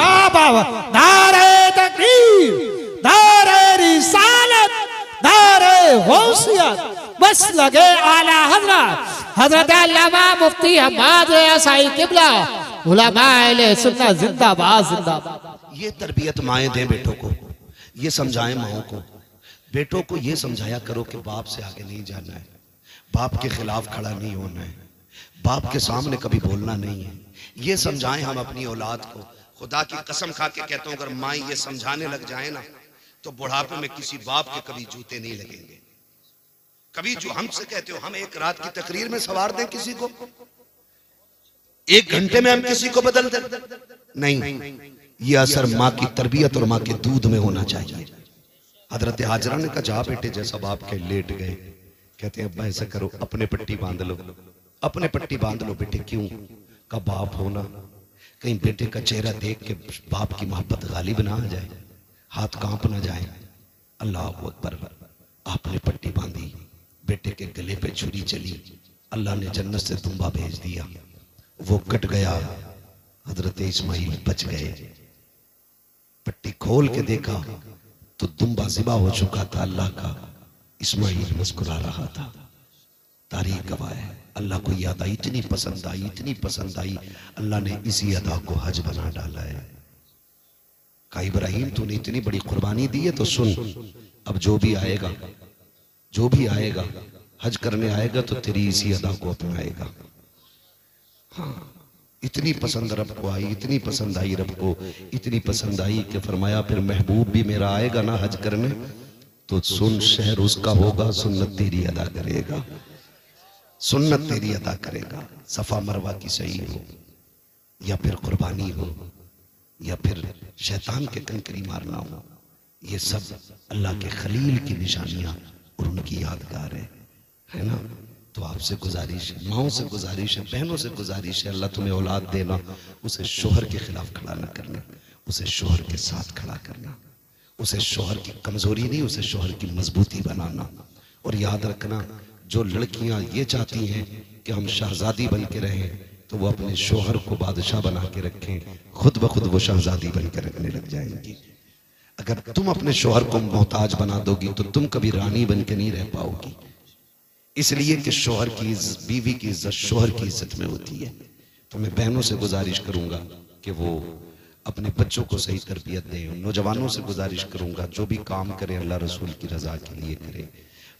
नारे तकबीर, नारे रिसालत, नारे गौसियत, बस लगे आला हजरत हजरत अल्लामा मुफ्ती हम्माद रज़ा किबला उलमाए सुन्नत जिंदाबाद जिंदाबाद। ये तरबियत माएँ दें बेटों को, ये समझाएं माओं को। बेटों को ये समझाया करो कि बाप से आगे नहीं जाना है, बाप के खिलाफ खड़ा नहीं होना है, बाप के सामने कभी बोलना नहीं है। ये समझाएं हम अपनी औलाद को। खुदा की कसम खा के कहता हूं अगर माँ ये समझाने लग जाए ना तो बुढ़ापे में किसी बाप के कभी जूते नहीं लगेंगे। कभी जो हमसे कहते हो हम एक रात की तकरीर में सवार दें किसी को, 1 घंटे में हम किसी को बदल दें? नहीं, ये असर माँ की तरबियत और माँ के दूध में होना चाहिए। हजरत हाजरा ने कहा जा बेटे जैसा बाप के लेट गए। कहते हैं अब्बा ऐसा करो अपने पट्टी बांध लो, अपने पट्टी बांध लो बेटे। क्यों? का बाप होना, कहीं बेटे का चेहरा देख के बाप की मोहब्बत गालिब ना आ जाए, हाथ कांप ना जाए। अल्लाह अकबर। आपने पट्टी बांधी, बेटे के गले पे छुरी चली, अल्लाह ने जन्नत से तुम्बा भेज दिया, वो कट गया। हजरत इस्माइल बच गए। पट्टी खोल के देखा तो दुम्बा ज़िबा हो चुका था अल्लाह का। इस्माइल मुस्कुरा रहा था। तारीख गवाह है। अल्लाह को याद आई, इतनी पसंद आई, इतनी पसंद आई, अल्लाह ने इसी अदा को हज बना डाला है। कहा इब्राहिम तूने इतनी बड़ी कुर्बानी दी है तो सुन, अब जो भी आएगा, जो भी आएगा हज करने आएगा तो तेरी इसी अदा को अपनाएगा। हाँ, इतनी पसंद रब को आई, इतनी पसंद आई रब को, इतनी पसंद आई कि फरमाया फिर महबूब भी मेरा आएगा ना हज करने तो सुन, शहर उसका होगा, सुन्नत तेरी अदा करेगा, सुन्नत तेरी अदा करेगा। सफा मरवा की सही हो या फिर कुर्बानी हो या फिर शैतान के कंकरी मारना हो, ये सब अल्लाह के खलील की निशानियां और उनकी यादगार है ना। तो आपसे गुजारिश है, माओं से गुजारिश है, बहनों से गुजारिश है, अल्लाह तुम्हें औलाद देना, उसे शोहर के खिलाफ खड़ा न करना, उसे शोहर के साथ खड़ा करना, उसे शोहर की कमजोरी नहीं, उसे शोहर की मजबूती बनाना। और याद रखना, जो लड़कियां ये चाहती हैं कि हम शहजादी बन के रहें, तो वो अपने शोहर को बादशाह बना के रखें, खुद ब खुद वो शहजादी बन के रखने लग जाएंगी। अगर तुम अपने शोहर को मोहताज बना दोगी तो तुम कभी रानी बन के नहीं रह पाओगी। इसलिए कि शोहर की बीवी की इज्जत शोहर की इज्जत में होती है। तो मैं बहनों से गुजारिश करूंगा कि वो अपने बच्चों को सही तरबियत दें। नौजवानों से गुजारिश करूंगा, जो भी काम करें अल्लाह रसूल की रजा के लिए करें।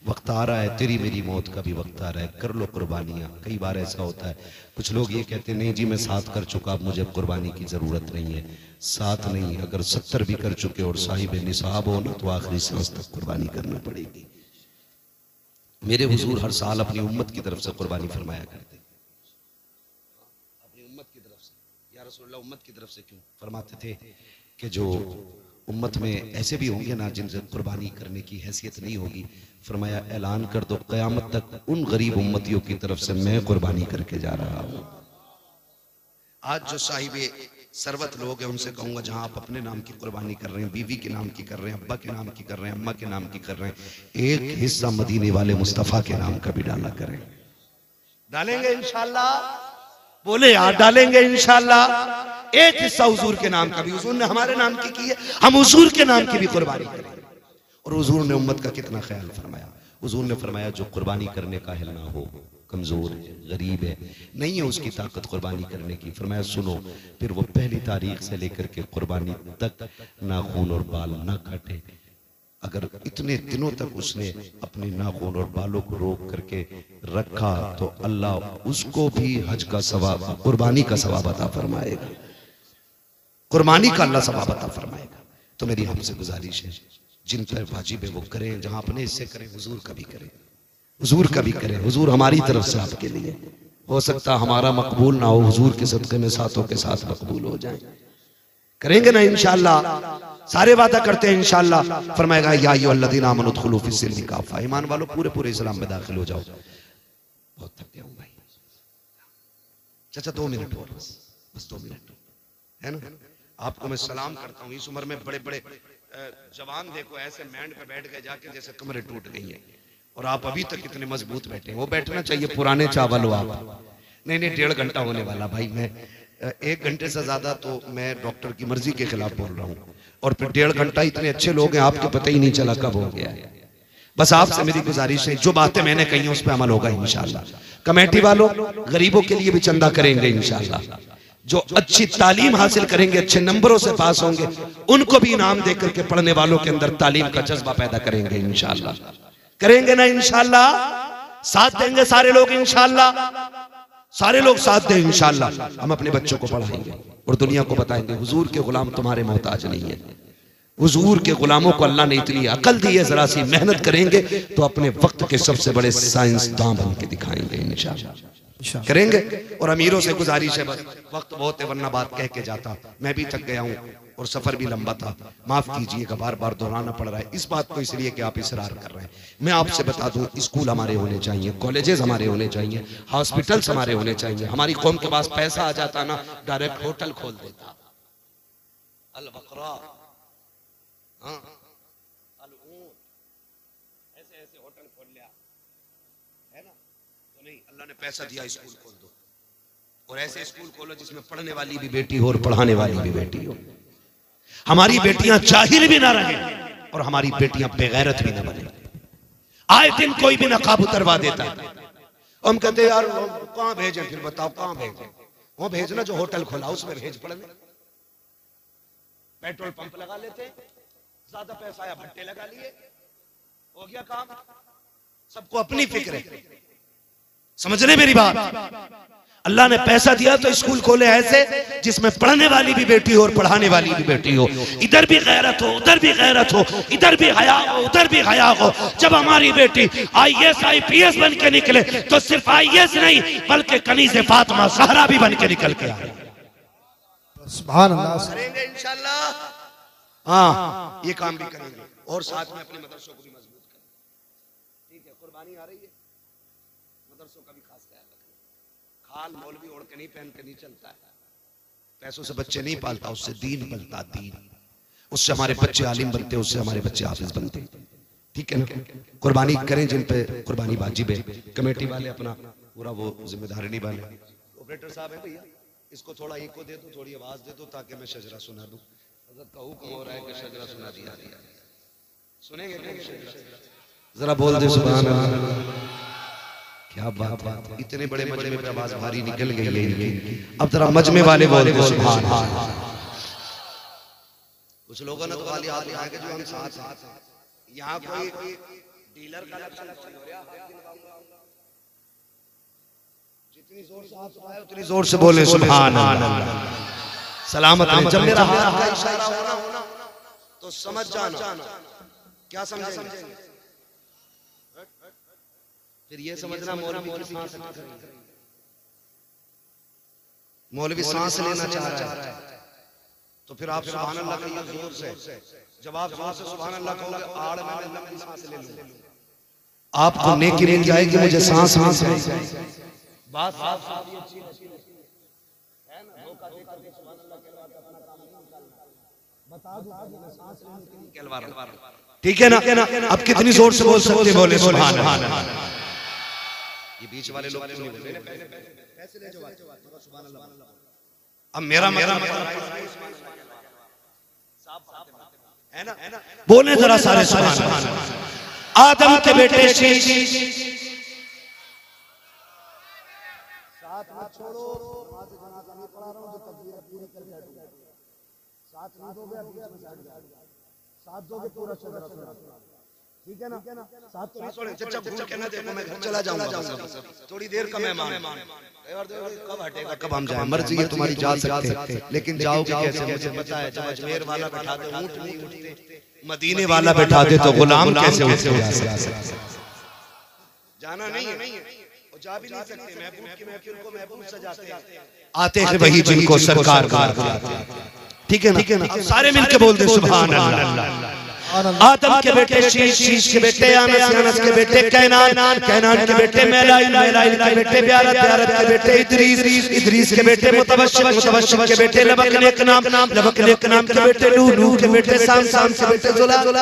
वक्त आ रहा है, तेरी मेरी मौत का भी वक्त आ रहा है, कर लो कुर्बानियां। कई बार ऐसा होता है, कुछ लोग ये कहते हैं नहीं जी मैं 7 कर चुका, अब मुझे कुर्बानी की जरूरत नहीं है। 7 नहीं, अगर 70 भी कर चुके और साहिब निसाब हो ना, तो आखिरी सांस तक कुर्बानी करना पड़ेगी। मेरे हुजूर हर साल अपनी उम्मत की तरफ से कुर्बानी फरमाया करते, अपनी उम्मत की तरफ से। या रसूलुल्लाह उम्मत की तरफ से क्यों फरमाते थे कि जो उम्मत में ऐसे भी होंगे ना जिनसे कुर्बानी करने की हैसियत नहीं होगी, फरमाया ऐलान कर दो क़यामत तक उन गरीब उम्मतियों की तरफ से मैं कुर्बानी करके जा रहा हूं। आज जो साहिबे सरवत लोग हैं उनसे कहूंगा, जहां आप अपने नाम की कुर्बानी कर रहे हैं, बीवी के नाम की कर रहे हैं, अब्बा के नाम की कर रहे हैं, अम्मा के नाम की कर रहे हैं, एक हिस्सा मदीने वाले मुस्तफा के नाम का भी डाला करें। डालेंगे इंशाल्लाह, बोले यार डालेंगे इंशाल्लाह। एक हिस्सा हुजूर के नाम का भी, हुजूर ने हमारे नाम की है, हम हुजूर के नाम की भी कुर्बानी करें। और हुजूर ने उम्मत का कितना ख्याल फरमाया। हुजूर ने फरमाया जो कुर्बानी करने का हिल ना हो, कमजोर है, गरीब है, नहीं है उसकी ताकत कुर्बानी करने की, फरमाया सुनो, फिर वो पहली तारीख से लेकर के कुर्बानी तक नाखून और बाल ना काटे। अगर इतने दिनों तक उसने अपने नाखून और बालों को रोक करके रखा तो अल्लाह उसको भी हज का सवाब, कुर्बानी का सवाब अता फरमाएगा। कुर्बानी का अल्लाह सवाब अता फरमाएगा। तो मेरी हमसे गुजारिश है, जिन पर वाजिब है वो करें, जहां अपने हिस्से करें हुजूर का भी करें, हुजूर का भी करें। हुजूर हमारी तरफ से आपके लिए, हो सकता हमारा मकबूल ना हो, हुजूर के सदक़े में साथों के साथ मकबूल हो जाए। करेंगे ना इंशाअल्लाह, सारे वादा करते हैं इंशाअल्लाह। फरमाएगा या अय्युहल्लज़ीना आमनू उदखुलू फिस्सिल्मी काफ़ा, ईमान वालों पूरे पूरे इस्लाम में दाखिल हो जाओ। बहुत थक गया हूं भाई, चाचा 2 मिनट और, बस 2 मिनट है ना। आपको मैं सलाम करता हूँ। इस उम्र में बड़े बड़े जवान देखो ऐसे बैंड पे बैठ गए जाके जैसे कमरे टूट गई है, और आप अभी तक इतने मजबूत बैठे। वो बैठना चाहिए पुराने चावल हो आप। नहीं नहीं, 1.5 घंटा होने वाला भाई, मैं 1 घंटे से ज्यादा तो मैं डॉक्टर की मर्जी के खिलाफ बोल रहा हूँ, और फिर 1.5 घंटा इतने अच्छे लोग हैं आपके पता ही नहीं चला कब हो गया है। बस आपसे मेरी गुजारिश है, जो बातें मैंने कही हैं उस पर अमल होगा इंशाल्लाह। कमेटी वालों गरीबों के लिए भी चंदा करेंगे इंशाल्लाह। जो अच्छी तालीम हासिल करेंगे, अच्छे नंबरों से पास होंगे, उनको भी इनाम देकर के पढ़ने वालों के अंदर तालीम का जज्बा पैदा करेंगे इंशाल्लाह। करेंगे ना इंशाल्लाह, साथ देंगे सारे लोग इंशाल्लाह, सारे लोग साथ दें इंशाल्लाह। हम अपने बच्चों को पढ़ाएंगे और दुनिया को बताएंगे हुजूर के गुलाम तुम्हारे मोहताज नहीं है। हुजूर के गुलामों को अल्लाह ने इतनी अकल दी है, जरा सी मेहनत करेंगे तो अपने वक्त के सबसे बड़े साइंसदान बन के दिखाएंगे इंशाल्लाह। करेंगे। और अमीरों से गुजारिश है, बस वक्त बहुत है वरना बात कह के जाता, मैं भी थक गया हूँ और सफर भी लंबा था, माफ कीजिएगा बार बार दोहराना पड़ रहा है इस बात को, इसलिए कि आप इसरार कर रहे हैं। मैं आपसे बता दूं, स्कूल हमारे होने चाहिए, कॉलेजेस हमारे होने चाहिए, हॉस्पिटल्स हमारे होने चाहिए। हमारी कौम के पास पैसा आ जाता ना, डायरेक्ट होटल खोल देता, अल बकरा, हाँ, अल ऊंट, ऐसे ऐसे होटल खोल लिया है ना। तो नहीं, अल्लाह ने पैसा दिया, स्कूल खोल दो, और ऐसे स्कूल खोलो जिसमें पढ़ने वाली भी बेटी हो और पढ़ाने वाली भी बेटी हो। हमारी बेटियां जाहिल भी ना रहे और हमारी बेटियां बेगैरत भी ना बने। आए दिन कोई भी नकाब उतरवा देता है, हम कहते यार कहां भेजें, फिर बताओ कहां भेजें। वो भेजना जो होटल खोला उसमें भेज पढ़ने। पेट्रोल पंप लगा लेते, ज्यादा पैसा आया भट्टे लगा लिए, हो गया काम। सबको अपनी फिक्र है, समझ रहे मेरी बात। अल्लाह ने पैसा दिया तो स्कूल खोले ऐसे जिसमें पढ़ने वाली भी बेटी हो और पढ़ाने वाली भी बेटी हो। इधर भी गैरत हो, उधर भी गैरत हो, इधर भी हया हो, उधर भी हया हो। जब हमारी बेटी IAS IPS बन के निकले तो सिर्फ IAS नहीं बल्कि कनीज़े फातिमा ज़हरा भी बन के निकल के आए। सुभान अल्लाह। करेंगे इंशाल्लाह, हाँ ये काम भी करेंगे और साथ में अपने मदरसों को भी मजबूत करेंगे। ठीक है, कुर्बानी आ रही है, मदरसों का भी खास ख्याल रखें। खाल मौलवी ओढ़ के नहीं, पहन के नहीं चलता है। पैसों से बच्चे नहीं पालता, उससे दीन पलता, दीन। उससे हमारे बच्चे आलिम बनते, उससे हमारे बच्चे हाफिज बनते। ठीक है ना? कुर्बानी करें जिन पे कुर्बानी वाजिब है। कमेटी वाले अपना पूरा वो जिम्मेदारी निभाएं। ऑपरेटर साहब है भैया, इसको थोड़ा इको दे दो, थोड़ी आवाज दे दो ताकि मैं शजरा सुना दूं। हज़रत का हुक्म हो रहा है कि शजरा सुना दिया। सुनेंगे जरा बोल दे सुभान अल्लाह। क्या बात है, इतने बड़े मजमे पे आवाज भारी निकल गई है। अब जरा मजमे वाले बोल दे सुभान अल्लाह। कुछ लोगों ने तो खाली हाथ उठाए कि जो हम साथ हैं। यहाँ कोई डीलर का लक्षण हो रहा है। जितनी जोर से हाथ उठाए उतनी जोर से बोले सुभान अल्लाह। सलामत रहे। जब मेरा हाथ का इशारा होना तो समझ जाना। क्या समझेंगे? फिर ये समझना मौलवी की सांस अटक रही है। मौलवी सांस लेना चाह रहा है तो फिर आप सुभान अल्लाह कहिए जोर से। जब आप जोर से सुभान अल्लाह कहोगे, आड़ में लंबी सांस ले लूंगा, आपको नेकी मिल जाएगी, मुझे सांस मिल जाएगी। बात साफ साफ अच्छी है ना? धोखा दे करके सुभान अल्लाह के बाद अपना काम नहीं निकालना। बता दो मैं सांस लेने के लिए कहलवा। ठीक है ना? अब कितनी जोर से बोल सकते बोले सुभान अल्लाह। ये बीच वाले लोग नहीं बोल रहे, पैसे ले जाओ सुभान अल्लाह। अब मेरा है ना? बोले जरा सारे सुभान अल्लाह। आदम के बेटे शीश साथ मत छोड़ो। नमाज जनाजा नहीं पढ़ा रहा हूं, जो तकबीर पूरी कर बैठो। साथ नहीं दोगे बीच में साइड जा, साथ दोगे पूरा शजरा सुना। ठीक है ना? साथ तो नहीं छोड़े। चचा घूर के ना देखो, मैं घर चला जाऊंगा, थोड़ी देर का मेहमान। कब हटेगा, कब हम जाएं? मर्जी है तुम्हारी, जा सकते लेकिन जाओगे कैसे? मुझे पता है। जब अजमेर वाला बैठा दे ऊंट नहीं उठते, मदीने वाला बैठा दे तो गुलाम कैसे जा सकते? जाना नहीं है और जा भी नहीं सकते। महबूब की महफिल को महबूब सजाते आते हैं वही जिनको सरकार बुलाते हैं। ठीक है ना? सारे मिलके बोल दे सुभान अल्लाह। आदम के बेटे शीश, शीश के बेटे अनस, अनस के बेटे कैनान, कैनान के बेटे मेलाइल, मेलाइल के बेटे ब्यारत, ब्यारत के बेटे इदरीस, इदरीस के बेटे मुतवश्शिम, मुतवश्शिम के बेटे लबक नेक नाम, लबक नेक नाम के बेटे नूह, नूह के बेटे साम, साम के बेटे जुलाल,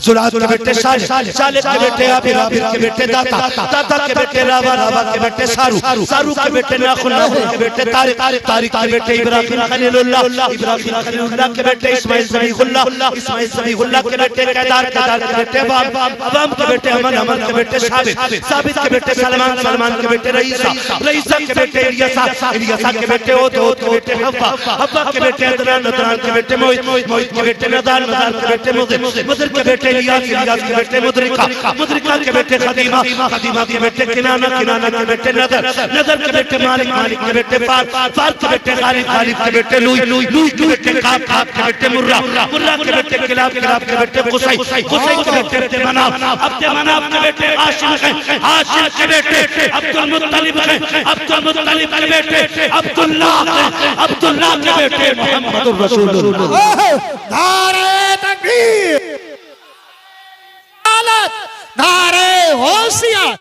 जुलाल के बेटे सालिह, सालिह के बेटे आबिर, आबिर के बेटे दाता, दाता के बेटे रावा, रावा के बेटे सारू, सारू के बेटे नाखुन, नाखुन के बेटे तारिक, तारिक के बेटे इब्राहिम खलीलुल्लाह, इब्राहिम खलीलुल्लाह के बेटे इस्माइल ज़बीहुल्लाह, इस्माइल ज़बीहुल्लाह के बेटे केदार, केदार के बेटे अवाम, अवाम के बेटे अमन, अमन के बेटे साबित, साबित के बेटे सलमान, सलमान के बेटे रईसा, रईसा के बेटे इलियासा, इलियासा के बेटे ओद, ओद के बेटे हव्वा, हव्वा के बेटे अदनान, अदनान के बेटे मोहित, मोहित के बेटे नदान, नदान के बेटे मुदिर, मुदिर के बेटे इलियास, इलियास के बेटे मुदरिका, मुदरिका के बेटे खदीमा, खदीमा के बेटे किनाना, किनाना के बेटे नदर, नदर के बेटे मालिक, मालिक के बेटे फार, फार के बेटे खालिद, खालिद के बेटे लूई, लूई के बेटे काब, काब के बेटे मुर्रा, मुर्रा के बेटे किलाब, किलाब के बेटे कुसै, कुसै के बेटे मनाफ, अब्द मनाफ के बेटे हाशिम है, हाशिम के बेटे अब्दुल मुत्तलिब है, अब्दुल मुत्तलिब के बेटे अब्दुल्लाह है, अब्दुल्लाह के बेटे मुहम्मदुर रसूलुल्लाह। नारे तकबीर, नारे होशियार।